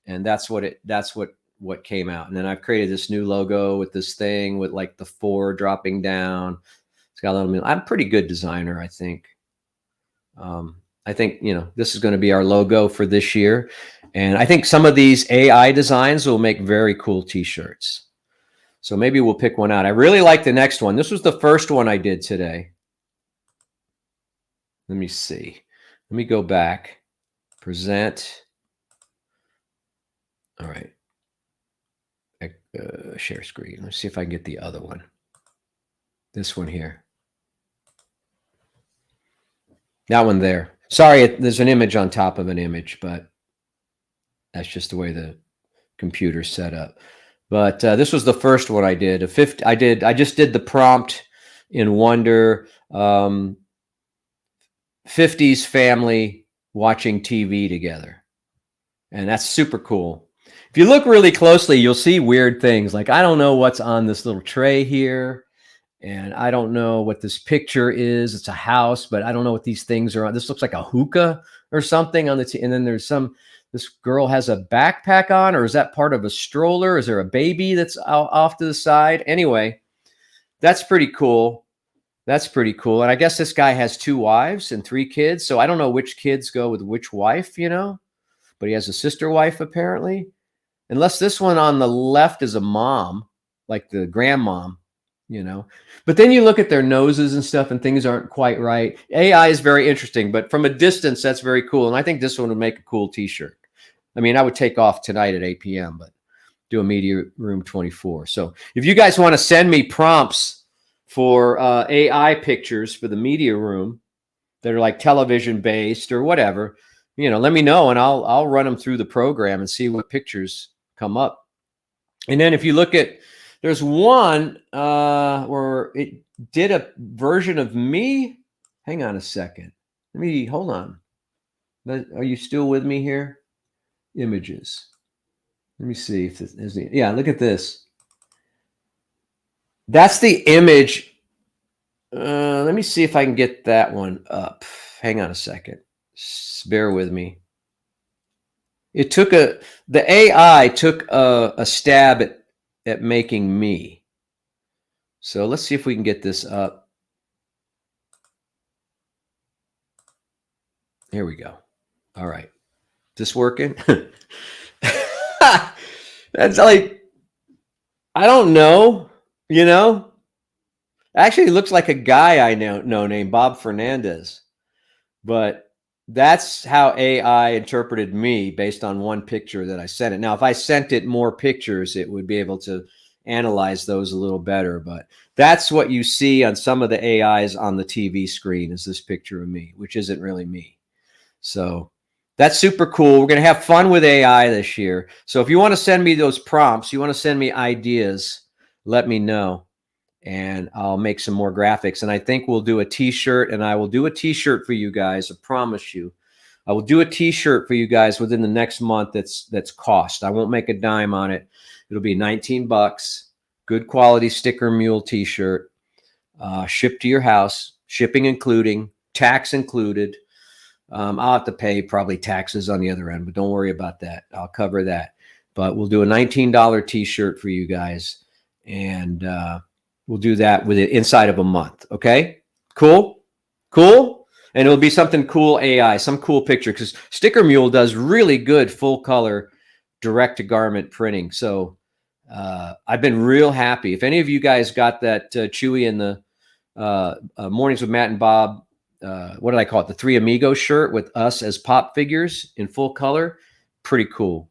And that's what came out. And then I've created this new logo with this thing with like the 4 dropping down. It's got a little, I'm a pretty good designer, I think. I think, this is going to be our logo for this year. And I think some of these AI designs will make very cool t-shirts. So maybe we'll pick one out. I really like the next one. This was the first one I did today. Let me see. Let me go back. Present. All right. Share screen. Let's see if I can get the other one. This one here. That one there. Sorry, there's an image on top of an image, but that's just the way the computer's set up. But this was the first one I did. I just did the prompt in Wonder. 50s family watching TV together. And that's super cool. If you look really closely, you'll see weird things. Like, I don't know what's on this little tray here. And I don't know what this picture is. It's a house, but I don't know what these things are on. This looks like a hookah or something on the and then there's this girl has a backpack on, or is that part of a stroller? Is there a baby that's off to the side? Anyway, that's pretty cool. That's pretty cool. And I guess this guy has 2 wives and 3 kids. So I don't know which kids go with which wife, but he has a sister wife apparently. Unless this one on the left is a mom, like the grandmom, But then you look at their noses and stuff and things aren't quite right. AI is very interesting, but from a distance, that's very cool. And I think this one would make a cool t-shirt. I mean, I would take off tonight at 8 p.m., but do a Media Room 24. So if you guys want to send me prompts for AI pictures for the Media Room that are like television based or whatever, let me know and I'll run them through the program and see what pictures come up. And then if you look at, there's one where it did a version of me. Hang on a second. Hold on. Are you still with me here? Images. Let me see if this is, yeah, look at this. That's the image. Let me see if I can get that one up. Hang on a second. Bear with me. The AI took a stab at making me. So let's see if we can get this up. Here we go. All right. This working? That's like, I don't know, Actually, it looks like a guy I know named Bob Fernandez. But that's how AI interpreted me based on one picture that I sent it. Now, if I sent it more pictures, it would be able to analyze those a little better. But that's what you see on some of the AIs on the TV screen is this picture of me, which isn't really me. So that's super cool. We're going to have fun with AI this year. So if you want to send me those prompts, you want to send me ideas, let me know. And I'll make some more graphics. And I think we'll do a t-shirt, and I will do a t-shirt for you guys. I promise you. I will do a t-shirt for you guys within the next month that's cost. I won't make a dime on it. It'll be $19. Good quality sticker mule t-shirt. Shipped to your house. Shipping including. Tax included. I'll have to pay probably taxes on the other end, but don't worry about that. I'll cover that. But we'll do a $19 t-shirt for you guys. And we'll do that with it inside of a month. Okay, cool. And it'll be something cool AI, some cool picture, because Sticker Mule does really good full color direct to garment printing. So I've been real happy. If any of you guys got that Chewy in the Mornings with Matt and Bob, what did I call it? The 3 Amigos shirt with us as pop figures in full color. Pretty cool.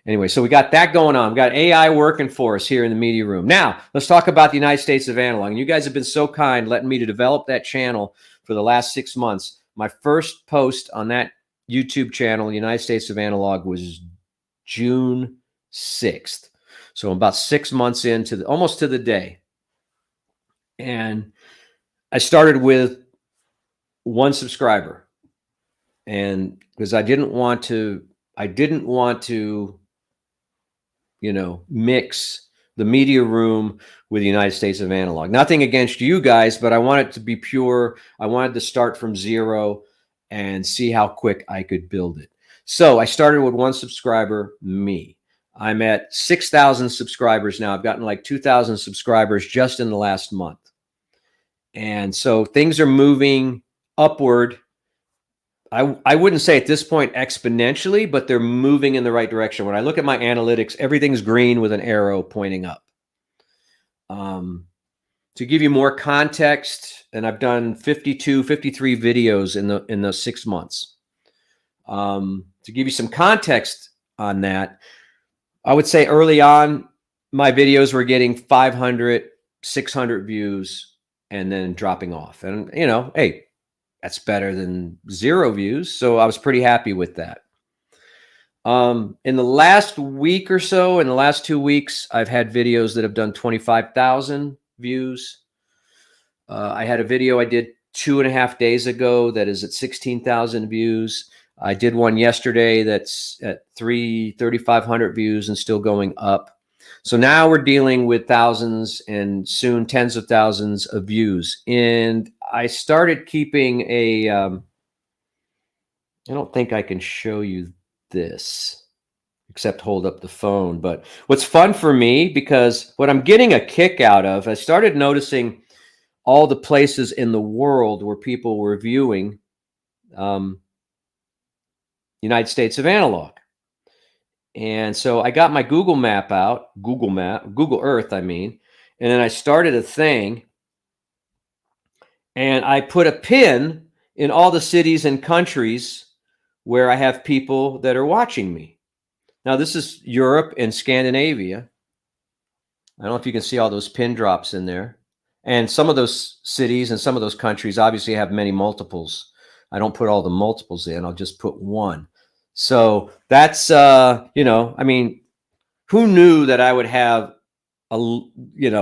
Anyway, so we got that going on. We got AI working for us here in the media room. Now, let's talk about the United States of Analog. And you guys have been so kind letting me to develop that channel for the last 6 months. My first post on that YouTube channel, United States of Analog, was June 6th. So I'm about 6 months into almost to the day. And I started with 1 subscriber. And because I didn't want to, mix the media room with the United States of Analog. Nothing against you guys, but I want it to be pure. I wanted to start from 0 and see how quick I could build it. So I started with 1 subscriber, me. I'm at 6,000 subscribers now. I've gotten like 2,000 subscribers just in the last month. And so things are moving upward. I wouldn't say at this point exponentially, but they're moving in the right direction. When I look at my analytics, everything's green with an arrow pointing up. To give you more context, and I've done 53 videos in those 6 months. To give you some context on that, I would say early on, my videos were getting 500, 600 views and then dropping off. And, hey, that's better than 0 views. So I was pretty happy with that. In the last week or so, in the last 2 weeks, I've had videos that have done 25,000 views. I had a video I did 2.5 days ago that is at 16,000 views. I did one yesterday that's at 3,500 views and still going up. So now we're dealing with thousands and soon tens of thousands of views. And I started keeping a, I don't think I can show you this except hold up the phone. But what's fun for me, because what I'm getting a kick out of, I started noticing all the places in the world where people were viewing United States of Analog. And so I got my Google Map out, Google Earth, I mean, and then I started a thing and I put a pin in all the cities and countries where I have people that are watching me. Now, this is Europe and Scandinavia. I don't know if you can see all those pin drops in there. And some of those cities and some of those countries obviously have many multiples. I don't put all the multiples in. I'll just put 1. So that's, who knew that I would have,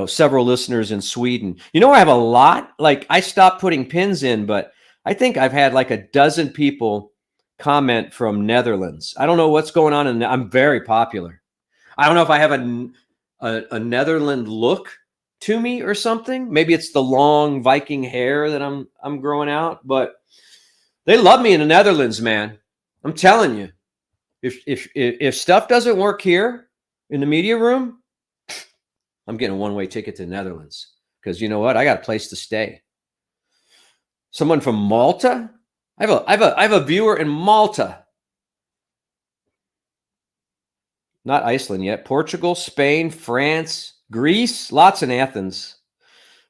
several listeners in Sweden? I have a lot. Like, I stopped putting pins in, but I think I've had like a dozen people comment from Netherlands. I don't know what's going on. And I'm very popular. I don't know if I have a Netherland look to me or something. Maybe it's the long Viking hair that I'm growing out, but they love me in the Netherlands, man. I'm telling you, if stuff doesn't work here in the media room, I'm getting a one-way ticket to the Netherlands, because you know what? I got a place to stay. Someone from Malta? I have a viewer in Malta. Not Iceland yet. Portugal, Spain, France, Greece, lots in Athens.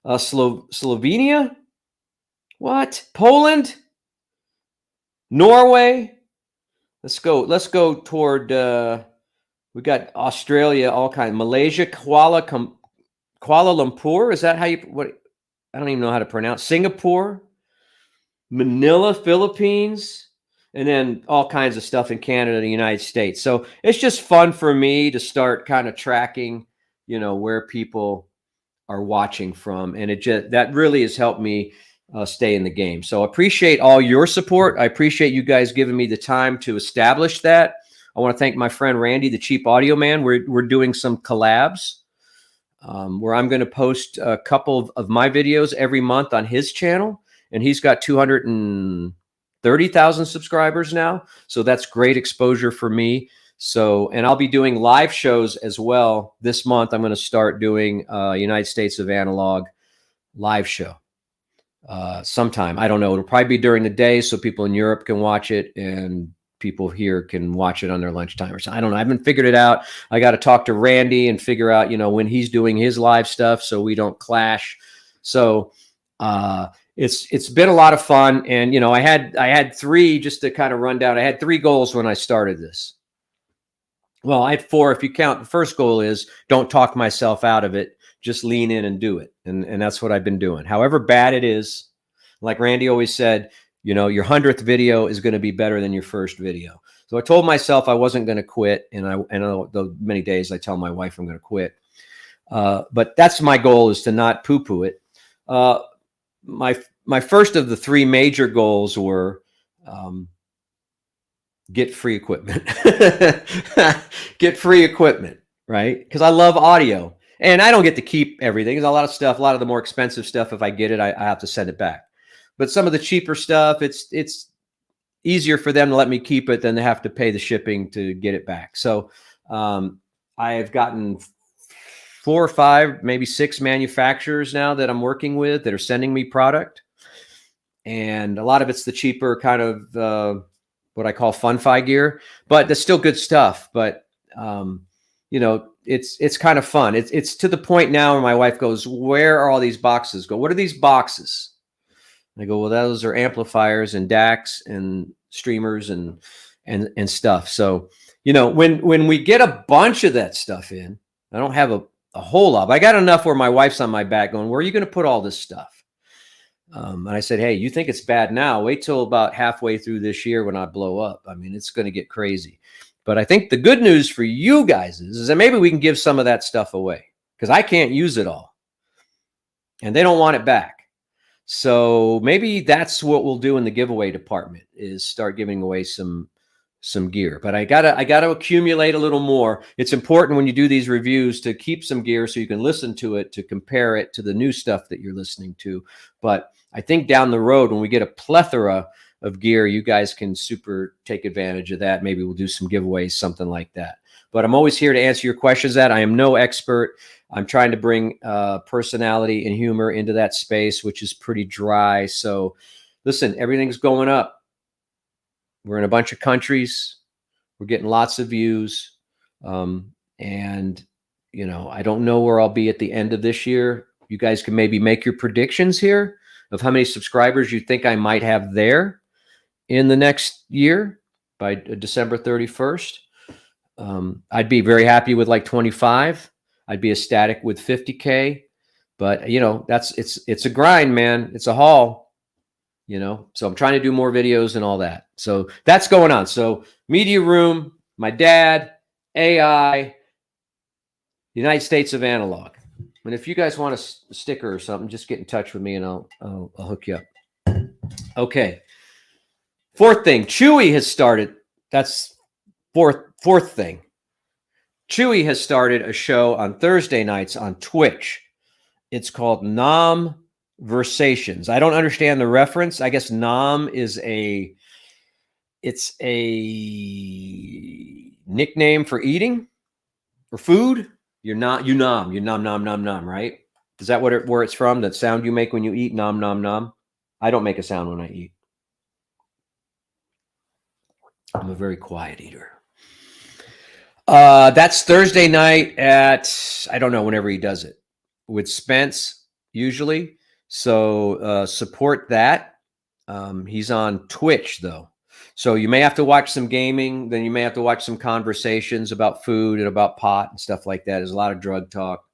Slovenia? What? Poland? Norway? Let's go toward, we got Australia, all kinds. Malaysia, Kuala Lumpur. Is that how what? I don't even know how to pronounce. Singapore, Manila, Philippines, and then all kinds of stuff in Canada, the United States. So it's just fun for me to start kind of tracking, where people are watching from. And that really has helped me stay in the game. So I appreciate all your support. I appreciate you guys giving me the time to establish that. I want to thank my friend Randy, the Cheap Audio Man. We're doing some collabs where I'm going to post a couple of my videos every month on his channel. And he's got 230,000 subscribers now. So that's great exposure for me. So, and I'll be doing live shows as well. This month, I'm going to start doing United States of Analog live show sometime. I don't know. It'll probably be during the day so people in Europe can watch it and people here can watch it on their lunchtime or something. I don't know. I haven't figured it out. I got to talk to Randy and figure out, when he's doing his live stuff so we don't clash. So it's been a lot of fun. And, I had 3, just to kind of run down, I had 3 goals when I started this. Well, I had 4. If you count, the first goal is don't talk myself out of it. Just lean in and do it. And that's what I've been doing. However bad it is, like Randy always said, you know, your 100th video is going to be better than your first video. So I told myself I wasn't going to quit. And the many days I tell my wife I'm going to quit. But that's my goal, is to not poo-poo it. My first of the 3 major goals were, get free equipment. Get free equipment, right? Because I love audio, and I don't get to keep everything. There's a lot of stuff, a lot of the more expensive stuff, if I get it, I have to send it back. But some of the cheaper stuff, it's easier for them to let me keep it than to have to pay the shipping to get it back. So I have gotten 4 or 5, maybe 6 manufacturers now that I'm working with that are sending me product. And a lot of it's the cheaper kind of what I call fun-fi gear, but that's still good stuff. But you know, it's kind of fun. It's to the point now where my wife goes, "Where are all these boxes?" Go, "What are these boxes?" And I go, "Well, those are amplifiers and DACs and streamers and stuff." So, you know, when we get a bunch of that stuff in, I don't have a whole lot, but I got enough where my wife's on my back going, "Where are you going to put all this stuff?" And I said, "Hey, you think it's bad now? Wait till about halfway through this year when I blow up. I mean, it's going to get crazy." But I think the good news for you guys is that maybe we can give some of that stuff away, because I can't use it all and they don't want it back. So maybe that's what we'll do in the giveaway department, is start giving away some gear. But I gotta accumulate a little more. It's important when you do these reviews to keep some gear so you can listen to it, to compare it to the new stuff that you're listening to. But I think down the road, when we get a plethora of gear, you guys can super take advantage of that. Maybe we'll do some giveaways, something like that. But I'm always here to answer your questions. That I am no expert. I'm trying to bring personality and humor into that space, which is pretty dry. So listen, everything's going up. We're in a bunch of countries. We're getting lots of views. And, you know, I don't know where I'll be at the end of this year. You guys can maybe make your predictions here of how many subscribers you think I might have there in the next year by December 31st. I'd be very happy with like 25. I'd be ecstatic with 50K. But, you know, it's a grind, man. It's a haul. You know, so I'm trying to do more videos and all that. So that's going on. So Media Room, my dad, AI, United States of Analog. And if you guys want a sticker or something, just get in touch with me and I'll hook you up. Okay. 4th thing, Chewy has started. That's fourth thing. Chewy has started a show on Thursday nights on Twitch. It's called Versations. I don't understand the reference. I guess nom is a nickname for eating or food. You nom, right? Is that where it's from? That sound you make when you eat, nom, nom, nom? I don't make a sound when I eat. I'm a very quiet eater. That's Thursday night at, I don't know, whenever he does it, with Spence usually. So support that. He's on Twitch though. So you may have to watch some gaming, then you may have to watch some conversations about food and about pot and stuff like that. There's a lot of drug talk,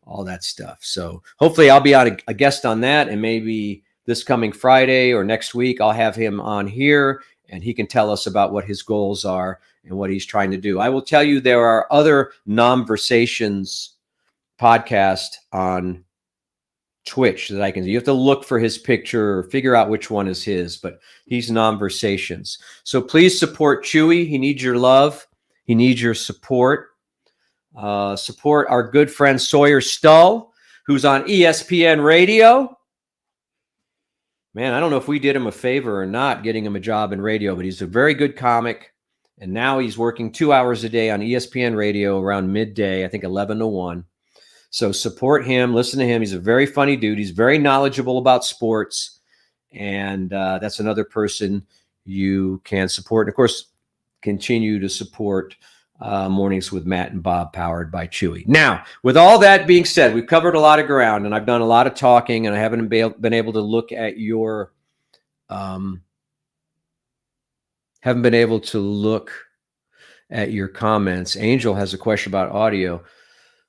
all that stuff. So hopefully I'll be on a guest on that, and maybe this coming Friday or next week, I'll have him on here and he can tell us about what his goals are and what he's trying to do. I will tell you, there are other Versations podcasts on Twitch that I can see. You have to look for his picture or figure out which one is his, but he's Versations. So please support Chewy. He needs your love. He needs your support. Support our good friend Sawyer Stull, who's on ESPN Radio. Man, I don't know if we did him a favor or not getting him a job in radio, but he's a very good comic. And now he's working 2 hours a day on ESPN Radio around midday, I think 11 to 1. So support him, listen to him. He's a very funny dude. He's very knowledgeable about sports. And that's another person you can support. And of course, continue to support Mornings with Matt and Bob, powered by Chewy. Now, with all that being said, we've covered a lot of ground and I've done a lot of talking, and I haven't been able to look at your, at your comments. Angel has a question about audio.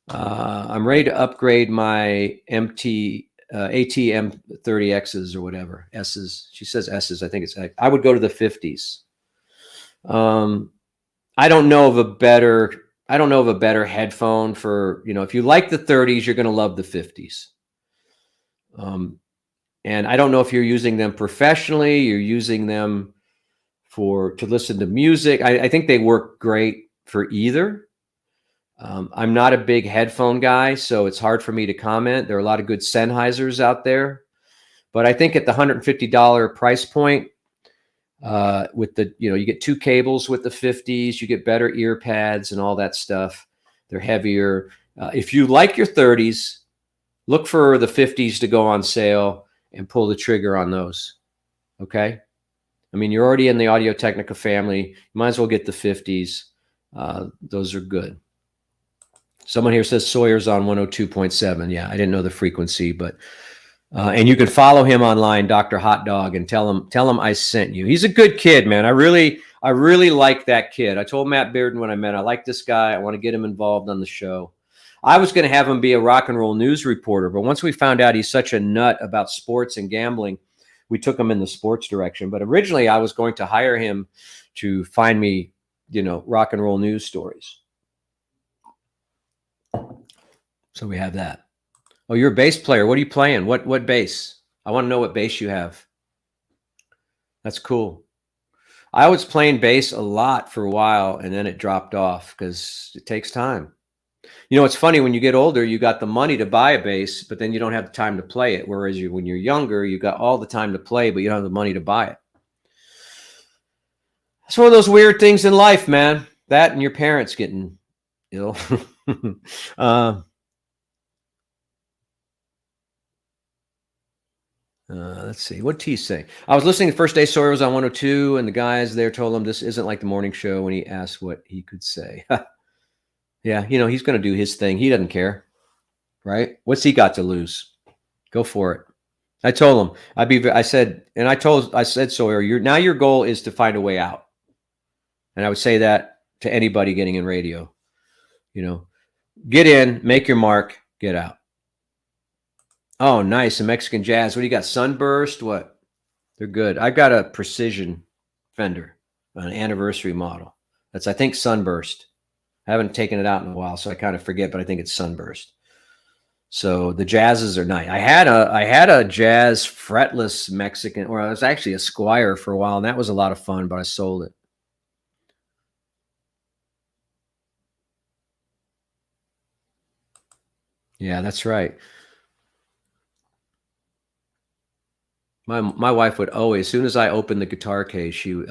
I'm ready to upgrade my ATM 30Xs or whatever. S's. She says S's. I think it's X. I would go to the 50s. I don't know of a better headphone for, if you like the 30s, you're going to love the 50s. And I don't know if you're using them professionally, you're using them to listen to music. I think they work great for either. I'm not a big headphone guy, so it's hard for me to comment. There are a lot of good Sennheisers out there, but I think at the $150 price point, with the, you get 2 cables with the 50s, you get better ear pads and all that stuff. They're heavier. If you like your 30s, look for the 50s to go on sale and pull the trigger on those. Okay. I mean, you're already in the Audio-Technica family. You might as well get the 50s. Those are good. Someone here says Sawyer's on 102.7. Yeah, I didn't know the frequency, but and you can follow him online, Dr. Hot Dog, and tell him I sent you. He's a good kid, man. I really like that kid. I told Matt Bearden when I met, I like this guy. I want to get him involved on the show. I was going to have him be a rock and roll news reporter, but once we found out he's such a nut about sports and gambling, we took him in the sports direction. But originally I was going to hire him to find me, rock and roll news stories. So we have that. Oh, you're a bass player. What are you playing? What bass? I want to know what bass you have. That's cool. I was playing bass a lot for a while, and then it dropped off because it takes time. It's funny, when you get older, you got the money to buy a bass, but then you don't have the time to play it. Whereas when you're younger, you got all the time to play, but you don't have the money to buy it. It's one of those weird things in life, man. That and your parents getting ill. Let's see. What did he say? I was listening the first day Sawyer was on 102, and the guys there told him this isn't like the morning show when he asked what he could say. Yeah, he's going to do his thing. He doesn't care, right? What's he got to lose? Go for it. I told him, I said Sawyer, your goal is to find a way out. And I would say that to anybody getting in radio, get in, make your mark, get out. Oh, nice. A Mexican Jazz. What do you got? Sunburst? What? They're good. I've got a Precision Fender, an anniversary model. That's, I think, Sunburst. I haven't taken it out in a while, so I kind of forget, but I think it's Sunburst. So the Jazzes are nice. I had a Jazz fretless Mexican, or I was actually a Squire for a while, and that was a lot of fun, but I sold it. Yeah, that's right. My wife would always, as soon as I opened the guitar case, she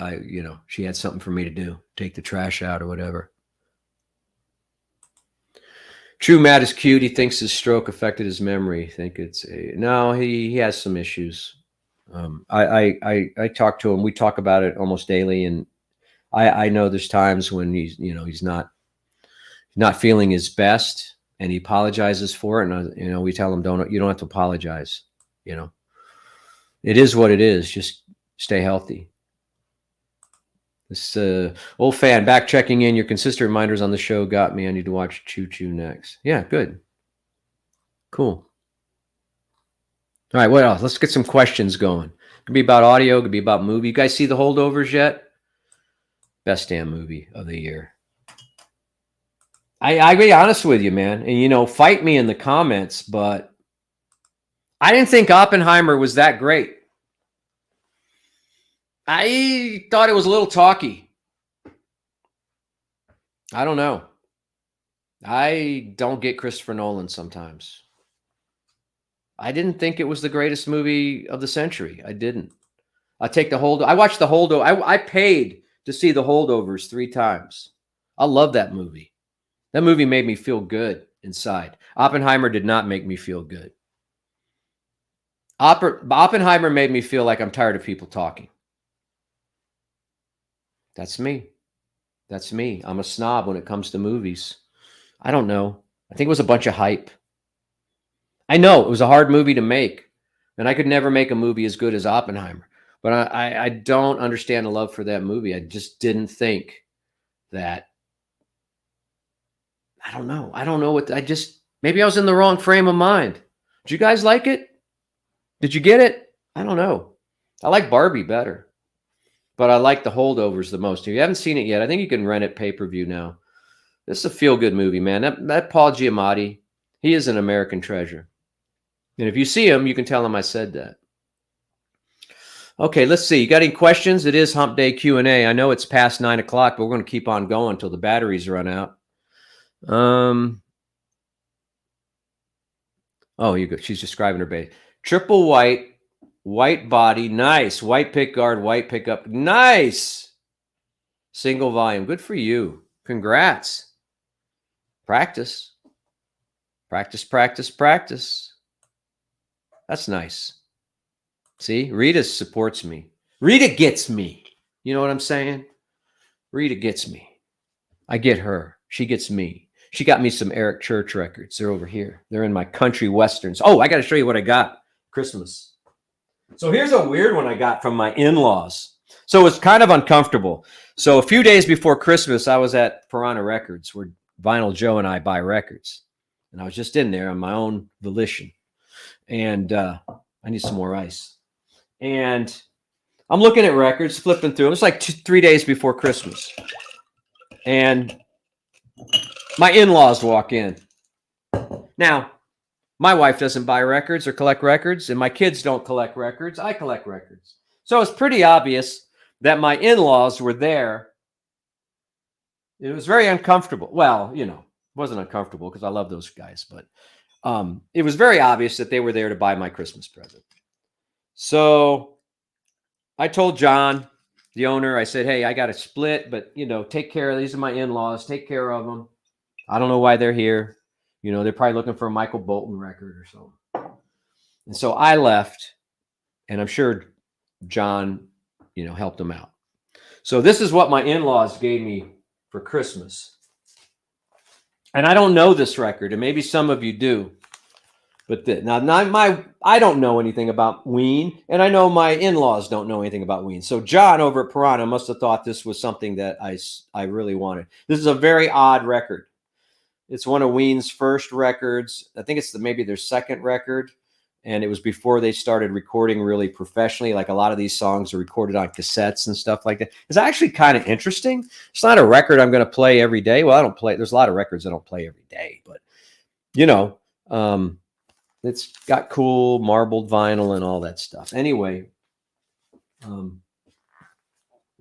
had something for me to do, take the trash out or whatever. True, Matt is cute. He thinks his stroke affected his memory. No, he has some issues. I talk to him. We talk about it almost daily, and I know there's times when he's not feeling his best, and he apologizes for it. And we tell him, you don't have to apologize. It is what it is. Just stay healthy. This old fan back checking in. Your consistent reminders on the show got me. I need to watch Choo Choo next. Yeah, good. Cool. All right, what else? Let's get some questions going. It could be about audio. It could be about movie. You guys see The Holdovers yet? Best damn movie of the year. I be honest with you, man. And, fight me in the comments, but I didn't think Oppenheimer was that great. I thought it was a little talky. I don't know. I don't get Christopher Nolan sometimes. I didn't think it was the greatest movie of the century. I didn't. I watched The Holdover. I paid to see The Holdovers 3 times. I love that movie. That movie made me feel good inside. Oppenheimer did not make me feel good. Oppenheimer made me feel like I'm tired of people talking. That's me. I'm a snob when it comes to movies. I don't know. I think it was a bunch of hype. I know it was a hard movie to make, and I could never make a movie as good as Oppenheimer. But I don't understand the love for that movie. I just didn't think that I don't know. I don't know what maybe I was in the wrong frame of mind. Did you guys like it? Did you get it? I don't know. I like Barbie better, but I like The Holdovers the most. If you haven't seen it yet, I think you can rent it pay-per-view now. This is a feel-good movie, man. That Paul Giamatti, he is an American treasure. And if you see him, you can tell him I said that. Okay, let's see. You got any questions? It is Hump Day Q&A. I know it's past 9 o'clock, but we're going to keep on going until the batteries run out. Oh, you go. She's describing her base. Triple white body, nice. White pick guard, white pickup, nice. Single volume, good for you. Congrats. Practice. Practice, practice, practice. That's nice. See, Rita supports me. Rita gets me. You know what I'm saying? Rita gets me. I get her. She gets me. She got me some Eric Church records. They're over here. They're in my country westerns. Oh, I got to show you what I got. Christmas. So here's a weird one I got from my in-laws. So it's kind of uncomfortable. So a few days before Christmas, I was at Piranha Records where Vinyl Joe and I buy records. And I was just in there on my own volition. And I need some more ice. And I'm looking at records, flipping through them. It's like 3 days before Christmas. And my in-laws walk in. Now, my wife doesn't buy records or collect records, and my kids don't collect records. I collect records. So it's pretty obvious that my in-laws were there. It was very uncomfortable. Well, you know, it wasn't uncomfortable because I love those guys, but it was very obvious that they were there to buy my Christmas present. So I told John, the owner, I said, hey, I got to split, but, you know, take care of these are my in-laws. Take care of them. I don't know why they're here. You know, they're probably looking for a Michael Bolton record or something. And so I left, and I'm sure John, you know, helped them out. So this is what my in-laws gave me for Christmas. And I don't know this record, and maybe some of you do. But I don't know anything about Ween, and I know my in-laws don't know anything about Ween. So John over at Piranha must have thought this was something that I really wanted. This is a very odd record. It's one of Ween's first records. I think it's maybe their second record, and it was before they started recording really professionally. Like a lot of these songs are recorded on cassettes and stuff like that. It's actually kind of interesting. It's not a record I'm going to play every day. Well, I don't play. There's a lot of records I don't play every day, but you know, it's got cool marbled vinyl and all that stuff. Anyway,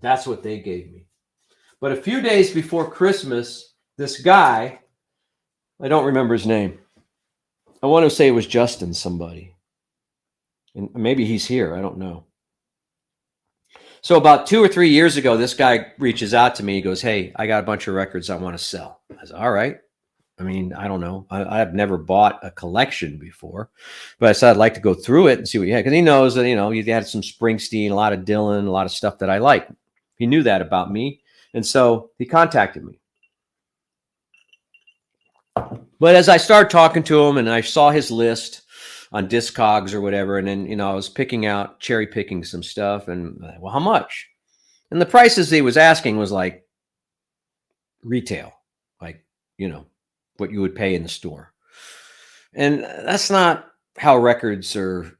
that's what they gave me. But a few days before Christmas, this guy, I don't remember his name. I want to say it was Justin somebody. And maybe he's here. I don't know. So about 2 or 3 years ago, this guy reaches out to me. He goes, hey, I got a bunch of records I want to sell. I said, all right. I mean, I don't know. I've never bought a collection before, but I said I'd like to go through it and see what you had. Because he knows that, you know, he had some Springsteen, a lot of Dylan, a lot of stuff that I like. He knew that about me. And so he contacted me. But as I started talking to him and I saw his list on Discogs or whatever, and then, you know, I was cherry picking some stuff and, well, how much? And the prices he was asking was like retail, like, you know, what you would pay in the store. And that's not how records are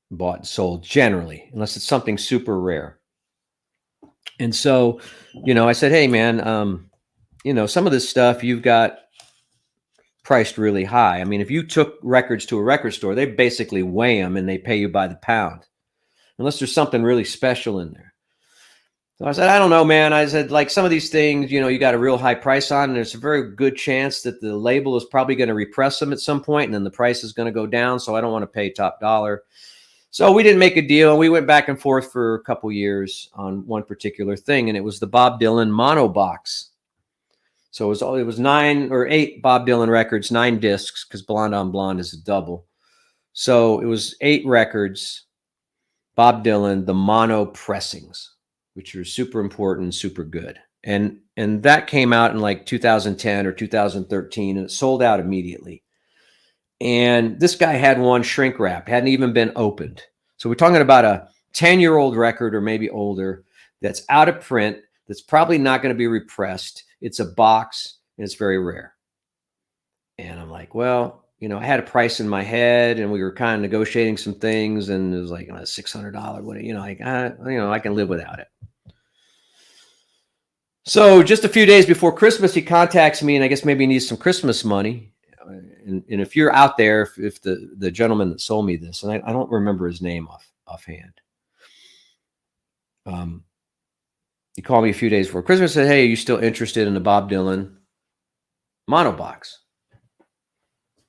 bought and sold generally, unless it's something super rare. And so, you know, I said, hey, man, you know, some of this stuff you've got priced really high. I mean, if you took records to a record store, they basically weigh them and they pay you by the pound, unless there's something really special in there. So I said, I don't know, man. I said, like some of these things, you know, you got a real high price on, and there's a very good chance that the label is probably going to repress them at some point, and then the price is going to go down. So I don't want to pay top dollar. So we didn't make a deal. We went back and forth for a couple years on one particular thing, and it was the Bob Dylan mono box. So it was 9 or 8 Bob Dylan records, 9 discs, because Blonde on Blonde is a double. So it was 8 records, Bob Dylan, the mono pressings, which are super important, super good. And that came out in like 2010 or 2013, and it sold out immediately. And this guy had one shrink wrapped, hadn't even been opened. So we're talking about a 10-year-old record or maybe older that's out of print, that's probably not going to be repressed. It's a box, and it's very rare. And I'm like, well, I had a price in my head, and we were kind of negotiating some things, and it was like $600. What, like, I can live without it. So just a few days before Christmas, he contacts me, and I guess maybe he needs some Christmas money. And if you're out there, if the gentleman that sold me this, and I don't remember his name offhand, he called me a few days before Christmas and said, "Hey, are you still interested in the Bob Dylan mono box?"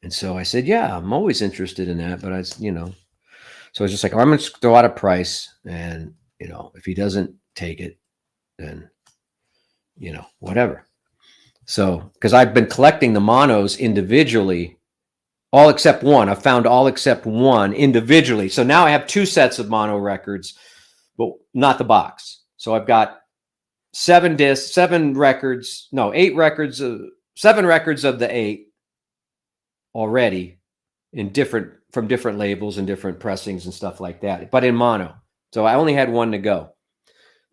And so I said, "Yeah, I'm always interested in that." But so I was just like, "I'm going to throw out a price, and if he doesn't take it, then whatever." So because I've been collecting the monos individually, all except one. I've found all except one individually. So now I have 2 sets of mono records, but not the box. So I've got 7 discs, 7 records, no, 8 records, 7 records of the 8 already from different labels and different pressings and stuff like that, but in mono. So I only had 1 to go.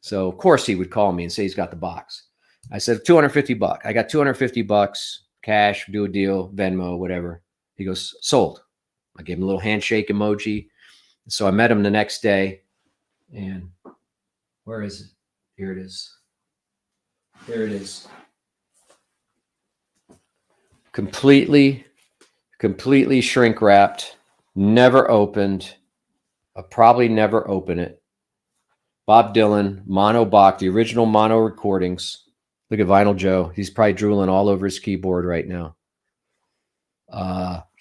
So of course he would call me and say he's got the box. I said $250. I got $250 cash, do a deal, Venmo, whatever. He goes, sold. I gave him a little handshake emoji. So I met him the next day, and where is it? Here it is. There it is. Completely shrink wrapped, never opened. I'll probably never open it. Bob Dylan, mono box, the original mono recordings. Look at Vinyl Joe. He's probably drooling all over his keyboard right now.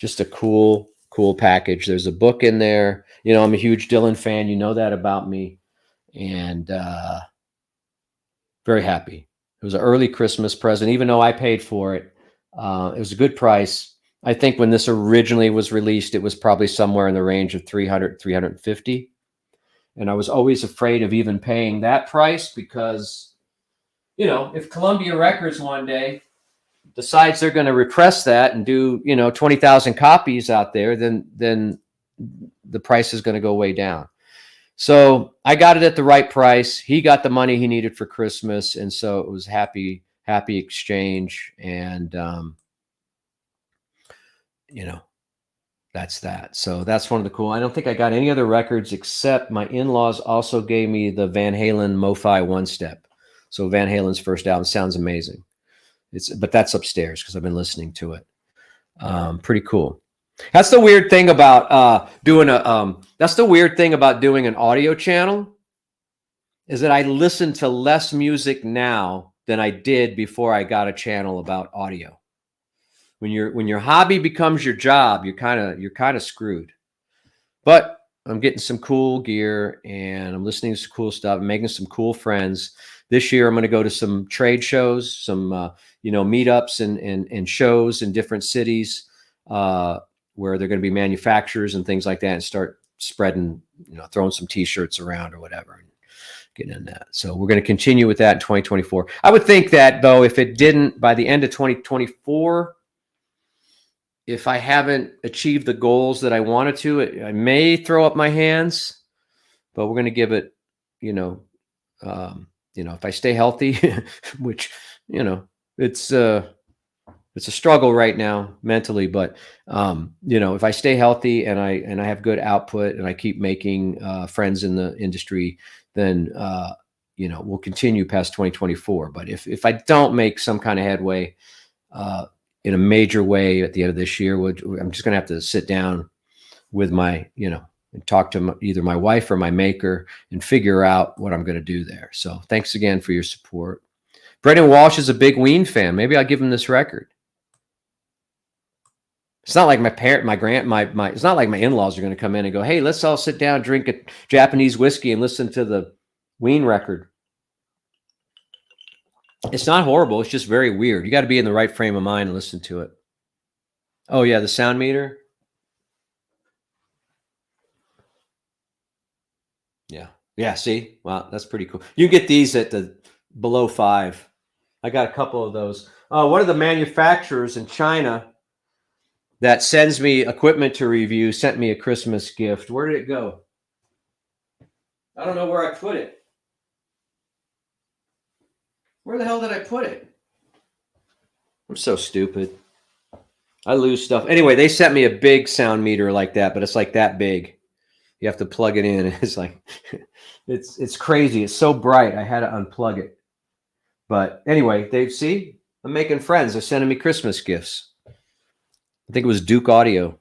Just a cool package. There's a book in there. I'm a huge Dylan fan. You know that about me. And very happy. It was an early Christmas present, even though I paid for it. It was a good price. I think when this originally was released, it was probably somewhere in the range of $300, $350. And I was always afraid of even paying that price because, if Columbia Records one day decides they're going to repress that and do, 20,000 copies out there, then the price is going to go way down. So I got it at the right price. He got the money he needed for Christmas. And so it was happy exchange. And, that's that. So that's one of the cool. I don't think I got any other records except my in-laws also gave me the Van Halen Mo-Fi One Step. So Van Halen's first album sounds amazing. But that's upstairs because I've been listening to it. Pretty cool. That's the weird thing about doing an audio channel is that I listen to less music now than I did before I got a channel about audio. When your hobby becomes your job, you're kind of screwed. But I'm getting some cool gear and I'm listening to some cool stuff. I'm making some cool friends. This year, I'm going to go to some trade shows, some meetups and shows in different cities where they're going to be manufacturers and things like that, and start spreading, throwing some T-shirts around or whatever, and getting in that. So we're going to continue with that in 2024. I would think that though, if it didn't by the end of 2024. If I haven't achieved the goals that I wanted to, I may throw up my hands, but we're going to give it, if I stay healthy, which, it's a struggle right now mentally, but, if I stay healthy and I have good output and I keep making friends in the industry, then, we'll continue past 2024. But if I don't make some kind of headway, in a major way at the end of this year, I'm just going to have to sit down with my, and talk to either my wife or my maker and figure out what I'm going to do there. So thanks again for your support. Brendan Walsh is a big Ween fan. Maybe I'll give him this record. It's not like it's not like my in-laws are going to come in and go, "Hey, let's all sit down, drink a Japanese whiskey and listen to the Ween record." It's not horrible. It's just very weird. You got to be in the right frame of mind and listen to it. Oh yeah, the sound meter. Yeah. See, wow, that's pretty cool. You can get these at the below 5. I got a couple of those. One of the manufacturers in China that sends me equipment to review sent me a Christmas gift. Where did it go? I don't know where I put it. Where the hell did I put it? I'm so stupid. I lose stuff. Anyway, they sent me a big sound meter like that, but it's like that big. You have to plug it in. It's like, it's crazy. It's so bright. I had to unplug it. But anyway, Dave, see, I'm making friends. They're sending me Christmas gifts. I think it was Duke Audio.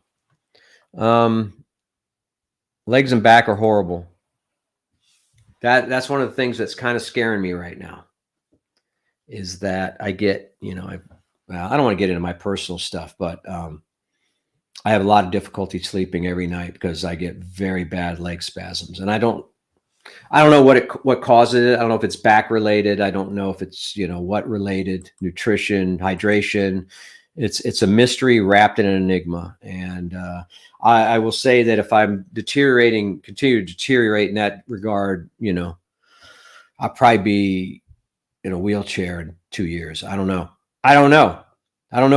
Legs and back are horrible. That's one of the things that's kind of scaring me right now, is that I get, I don't want to get into my personal stuff, but I have a lot of difficulty sleeping every night because I get very bad leg spasms, and I don't know what causes it. I don't know if it's back related. I don't know if it's, what related, nutrition, hydration. It's a mystery wrapped in an enigma. And I will say that if I'm continue to deteriorate in that regard, I'll probably be in a wheelchair in 2 years. I don't know. I don't know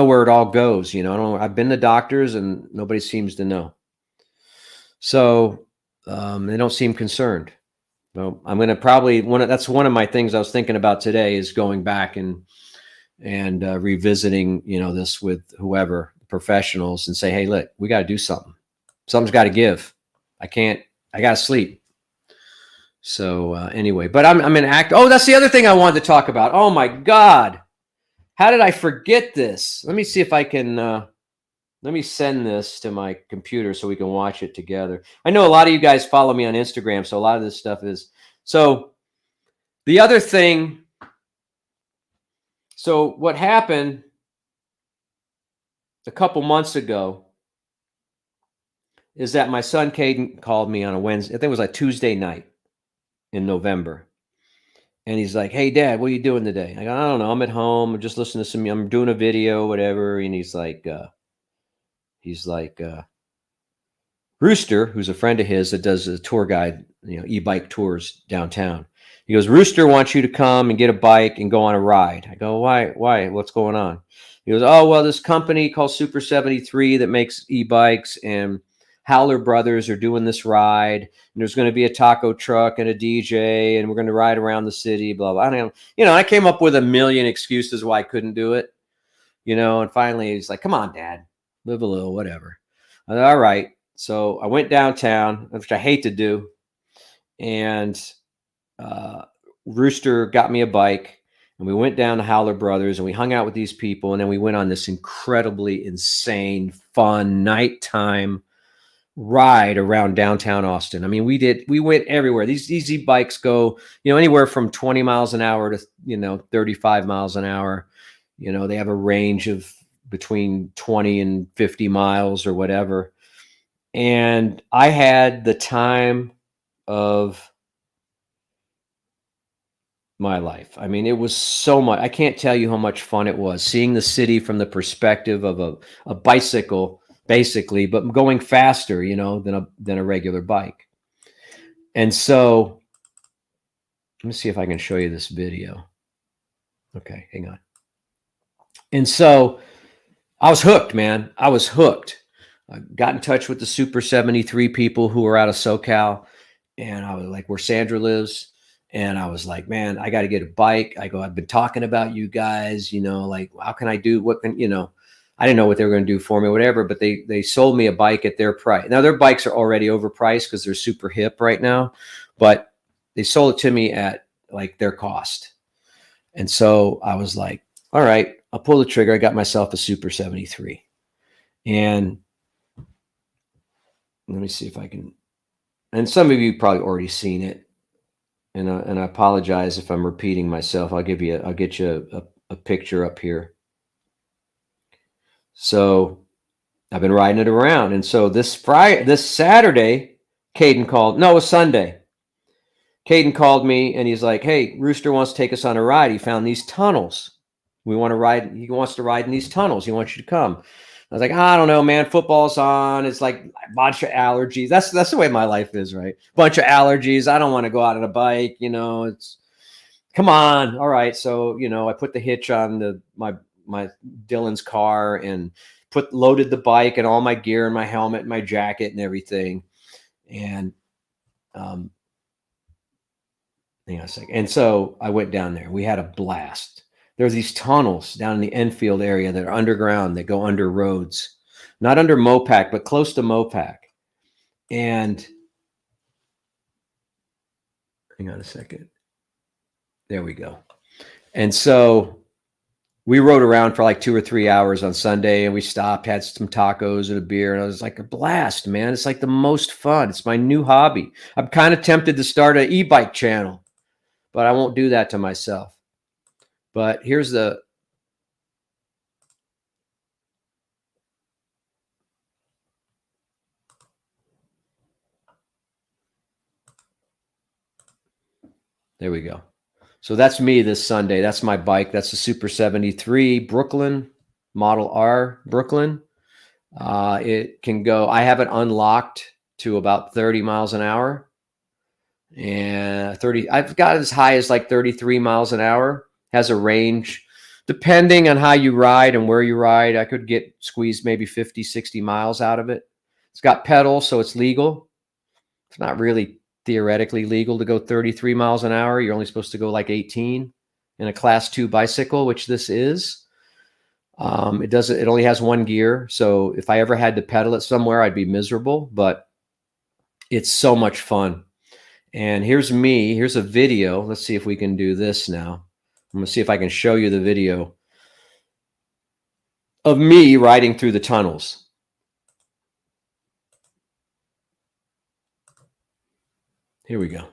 where it all goes. I've been to doctors and nobody seems to know. So they don't seem concerned. Well, I'm going to probably that's one of my things I was thinking about today, is going back and revisiting, this with whoever, professionals, and say, hey, look, we got to do something. Something's got to give. I got to sleep. So anyway, but I'm in act. Oh, that's the other thing I wanted to talk about. Oh my God. How did I forget this? Let me see if I can, let me send this to my computer so we can watch it together. I know a lot of you guys follow me on Instagram, so a lot of this stuff is. So the other thing, so what happened a couple months ago is that my son Caden called me on a Wednesday. I think it was like Tuesday night in November. And he's like, hey, Dad, what are you doing today? I go, I don't know. I'm at home. I'm just listening to I'm doing a video, whatever. And he's like, Rooster, who's a friend of his that does a tour guide, e-bike tours downtown. He goes, Rooster wants you to come and get a bike and go on a ride. I go, why? What's going on? He goes, oh, well, this company called Super 73 that makes e-bikes and Howler Brothers are doing this ride. And there's going to be a taco truck and a DJ, and we're going to ride around the city, blah, blah. I came up with a million excuses why I couldn't do it, and finally he's like, come on, Dad, live a little, whatever. I said, all right. So I went downtown, which I hate to do. And Rooster got me a bike, and we went down to Howler Brothers and we hung out with these people. And then we went on this incredibly insane, fun nighttime ride around downtown Austin. I mean, we went everywhere. These e-bikes go, anywhere from 20 miles an hour to, 35 miles an hour. They have a range of between 20 and 50 miles or whatever. And I had the time of my life. I mean, it was so much. I can't tell you how much fun it was seeing the city from the perspective of a bicycle, basically, but going faster, than a regular bike. And so let me see if I can show you this video. Okay, hang on. And so I was hooked, man. I was hooked. I got in touch with the Super 73 people who are out of SoCal, and I was like, where Sandra lives. And I was like, man, I got to get a bike. I go, I've been talking about you guys, like, how can I do what can, I didn't know what they were going to do for me or whatever, but they sold me a bike at their price. Now their bikes are already overpriced because they're super hip right now, but they sold it to me at like their cost. And so I was like, all right, I'll pull the trigger. I got myself a Super 73. And let me see if I can, and some of you probably already seen it. And I apologize if I'm repeating myself. I'll get you a picture up here. So I've been riding it around. And so this Saturday, Caden called. No, it was Sunday. Caden called me and he's like, hey, Rooster wants to take us on a ride. He found these tunnels. We want to ride. He wants to ride in these tunnels. He wants you to come. I was like, I don't know, man. Football's on. It's like a bunch of allergies. That's the way my life is, right? Bunch of allergies. I don't want to go out on a bike. It's come on. All right. So, I put the hitch on my Dylan's car and loaded the bike and all my gear and my helmet and my jacket and everything. And hang on a second. And so I went down there. We had a blast. There's these tunnels down in the Enfield area that are underground that go under roads, not under Mopac, but close to Mopac. And hang on a second. There we go. And so we rode around for like 2 or 3 hours on Sunday, and we stopped, had some tacos and a beer, and I was like, a blast, man. It's like the most fun. It's my new hobby. I'm kind of tempted to start an e-bike channel, but I won't do that to myself. But here's the there we go. So that's me this Sunday. That's my bike. That's the Super 73 Brooklyn, Model R Brooklyn. It can go, I have it unlocked to about 30 miles an hour. And I've got as high as like 33 miles an hour. Has a range, depending on how you ride and where you ride. I could get squeezed maybe 50, 60 miles out of it. It's got pedals, so it's legal. It's not really theoretically legal to go 33 miles an hour. You're only supposed to go like 18 in a class 2 bicycle, which this is. It only has one gear. So if I ever had to pedal it somewhere, I'd be miserable, but it's so much fun. And here's me. Here's a video. Let's see if we can do this now. I'm going to see if I can show you the video of me riding through the tunnels. Here we go.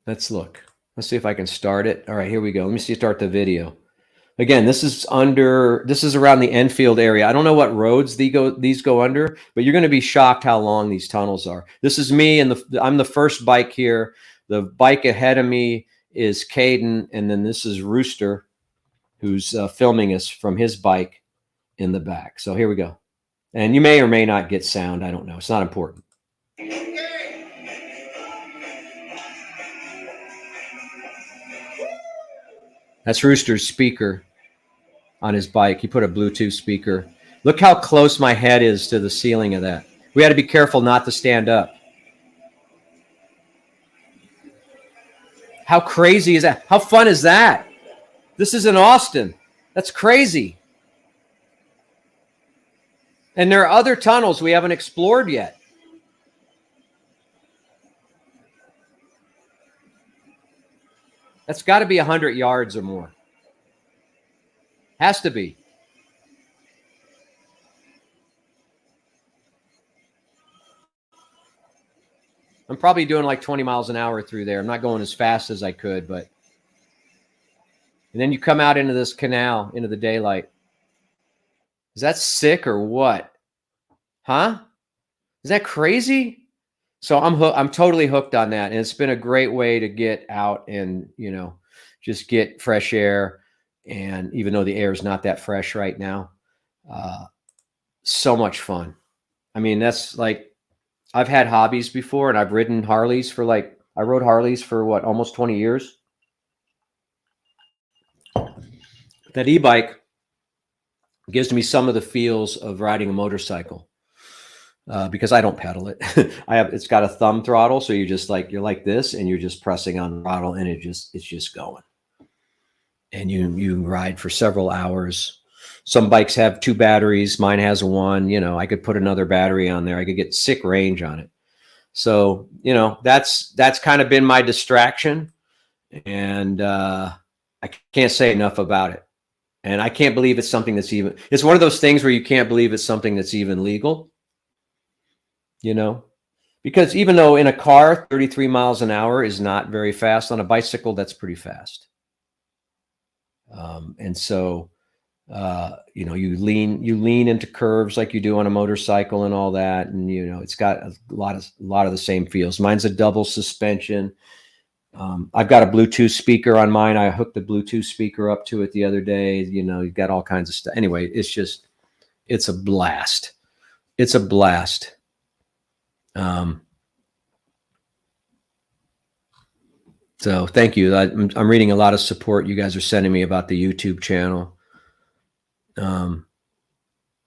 Let's look. Let's see if I can start it. All right, here we go. Let me start the video. Again, this is around the Enfield area. I don't know what roads these go under, but you're going to be shocked how long these tunnels are. This is me, and I'm the first bike here. The bike ahead of me is Caden, and then this is Rooster, who's filming us from his bike in the back. So here we go. And you may or may not get sound. I don't know. It's not important. That's Rooster's speaker on his bike. He put a Bluetooth speaker. Look how close my head is to the ceiling of that. We had to be careful not to stand up. How crazy is that? How fun is that? This is in Austin. That's crazy. And there are other tunnels we haven't explored yet. That's got to be 100 yards or more. Has to be. I'm probably doing like 20 miles an hour through there. I'm not going as fast as I could, but. And then you come out into this canal, into the daylight. Is that sick or what? Huh? Is that crazy? So I'm totally hooked on that. And it's been a great way to get out and, just get fresh air. And even though the air is not that fresh right now, so much fun. I mean, that's like, I've had hobbies before, and I've ridden Harleys I rode Harleys for almost 20 years. That e-bike gives me some of the feels of riding a motorcycle. Because I don't pedal it. It's got a thumb throttle. So you're like this, and you're just pressing on the throttle, and it's just going. And you ride for several hours. Some bikes have 2 batteries. Mine has 1. I could put another battery on there. I could get sick range on it. So, that's kind of been my distraction. And I can't say enough about it. And I can't believe it's something it's one of those things where you can't believe it's something that's even legal. Because even though in a car, 33 miles an hour is not very fast, on a bicycle, that's pretty fast. And so, you lean into curves like you do on a motorcycle and all that. And, it's got a lot of the same feels. Mine's a double suspension. I've got a Bluetooth speaker on mine. I hooked the Bluetooth speaker up to it the other day. You've got all kinds of stuff. Anyway, it's a blast. It's a blast. So thank you. I'm reading a lot of support you guys are sending me about the YouTube channel.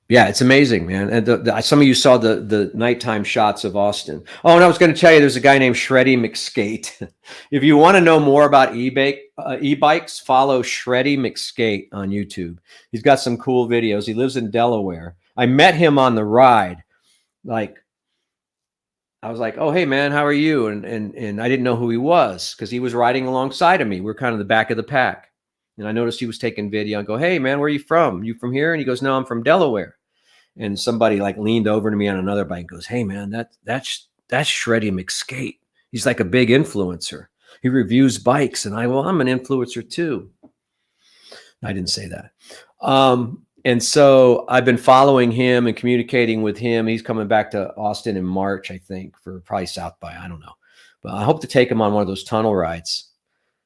Yeah, it's amazing, man. And some of you saw the nighttime shots of Austin. Oh, and I was going to tell you, there's a guy named Shreddy McSkate. If you want to know more about e-bikes, follow Shreddy McSkate on YouTube. He's got some cool videos. He lives in Delaware. I met him on the ride. Like, I was like, "Oh, hey, man, how are you?" And I didn't know who he was because he was riding alongside of me. We're kind of the back of the pack. And I noticed he was taking video. I go, "Hey, man, where are you from? You from here?" And he goes, "No, I'm from Delaware." And somebody like leaned over to me on another bike and goes, "Hey, man, that's Shreddy McSkate. He's like a big influencer. He reviews bikes." And well, I'm an influencer too. I didn't say that. And so I've been following him and communicating with him. He's coming back to Austin in March, I think, for probably South by. I don't know. But I hope to take him on one of those tunnel rides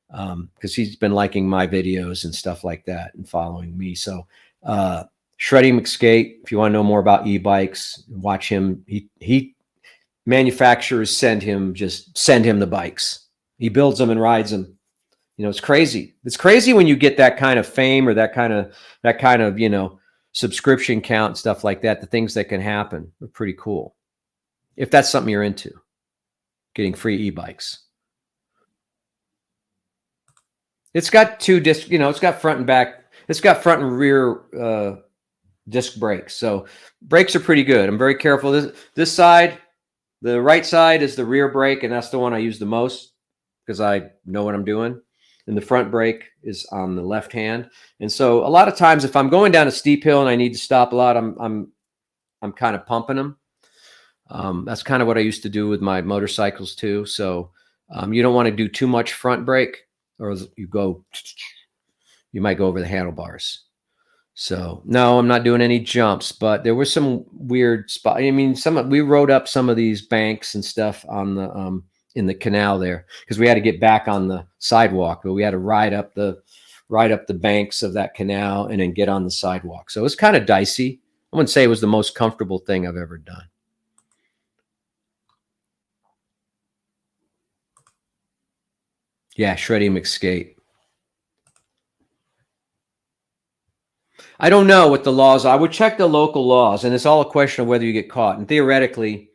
because he's been liking my videos and stuff like that and following me. So Shreddy McSkate, if you want to know more about e-bikes, watch him. He manufacturers send him the bikes. He builds them and rides them. You know, it's crazy. It's crazy when you get that kind of fame or that kind of, you know, subscription count and stuff like that. The things that can happen are pretty cool. If that's something you're into, getting free e-bikes. It's got two disc, you know, it's got front and back. It's got front and rear disc brakes. So brakes are pretty good. I'm very careful. This side, the right side is the rear brake, and that's the one I use the most because I know what I'm doing. And the front brake is on the left hand. And so a lot of times if I'm going down a steep hill and I need to stop a lot, I'm kind of pumping them. That's kind of what I used to do with my motorcycles too. So you don't want to do too much front brake or you might go over the handlebars. So no, I'm not doing any jumps, but there was some weird spot. I mean, we rode up some of these banks and stuff on the in the canal there because we had to get back on the sidewalk, but we had to ride up the banks of that canal and then get on the sidewalk. So it was kind of dicey. I wouldn't say it was the most comfortable thing I've ever done. Yeah, Shreddy McSkate. I don't know what the laws are. I would check the local laws, and it's all a question of whether you get caught. And theoretically,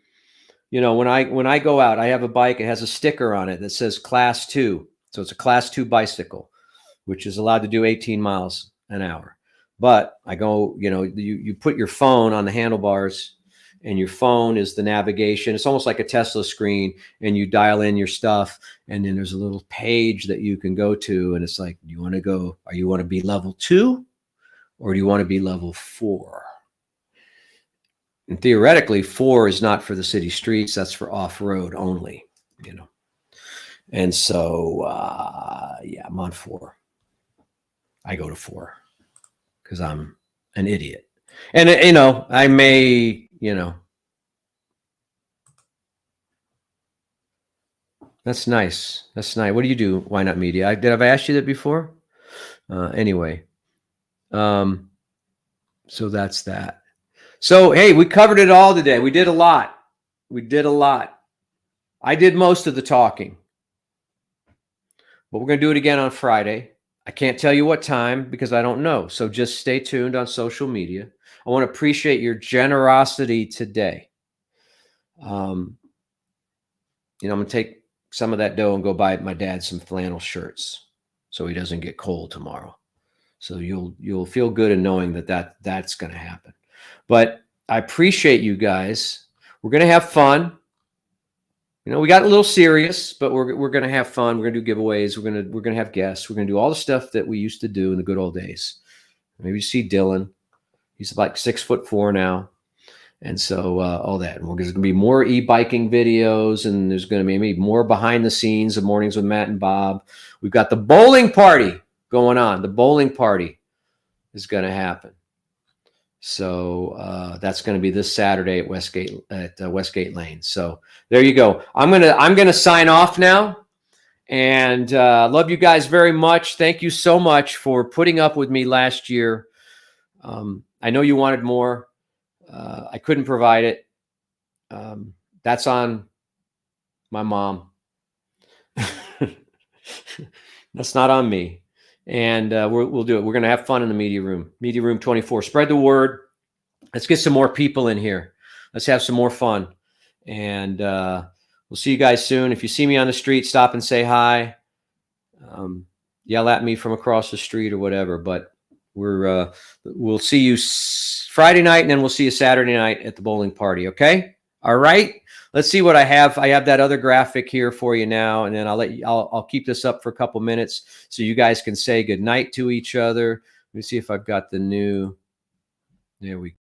you know, when I go out, I have a bike. It has a sticker on it that says Class 2. So it's a Class 2 bicycle, which is allowed to do 18 miles an hour. But I go, you know, you put your phone on the handlebars, and your phone is the navigation. It's almost like a Tesla screen, and you dial in your stuff, and then there's a little page that you can go to, and it's like, do you want to go, or you want to be level 2? Or do you want to be level 4? And theoretically, 4 is not for the city streets. That's for off-road only, you know. And so, yeah, I'm on 4. I go to 4 because I'm an idiot. And, you know, I may, you know. That's nice. That's nice. What do you do? Why Not Media? Have I asked you that before? Anyway. So that's that. So, hey, we covered it all today. We did a lot. I did most of the talking, but we're going to do it again on Friday. I can't tell you what time because I don't know. So just stay tuned on social media. I want to appreciate your generosity today. You know, I'm going to take some of that dough and go buy my dad some flannel shirts so he doesn't get cold tomorrow. So you'll feel good in knowing that's going to happen. But I appreciate you guys. We're going to have fun. You know, we got a little serious, but we're going to have fun. We're going to do giveaways. We're going to have guests. We're going to do all the stuff that we used to do in the good old days. Maybe you see Dylan. He's like 6'4" now. And so all that. And there's going to be more e-biking videos, and there's going to be maybe more behind the scenes of Mornings with Matt and Bob. We've got the bowling party going on. The bowling party is going to happen. So that's going to be this Saturday at Westgate Lane. So there you go. I'm gonna sign off now, and love you guys very much. Thank you so much for putting up with me last year. I know you wanted more. I couldn't provide it. That's on my mom. That's not on me. And we'll do it. We're going to have fun in the media room. Media room 24. Spread the word. Let's get some more people in here. Let's have some more fun. And we'll see you guys soon. If you see me on the street, stop and say hi. Yell at me from across the street or whatever. But we'll see you Friday night, and then we'll see you Saturday night at the bowling party. Okay. All right. Let's see what I have. I have that other graphic here for you now, and then I'll keep this up for a couple minutes so you guys can say good night to each other. Let me see if I've got the new. There we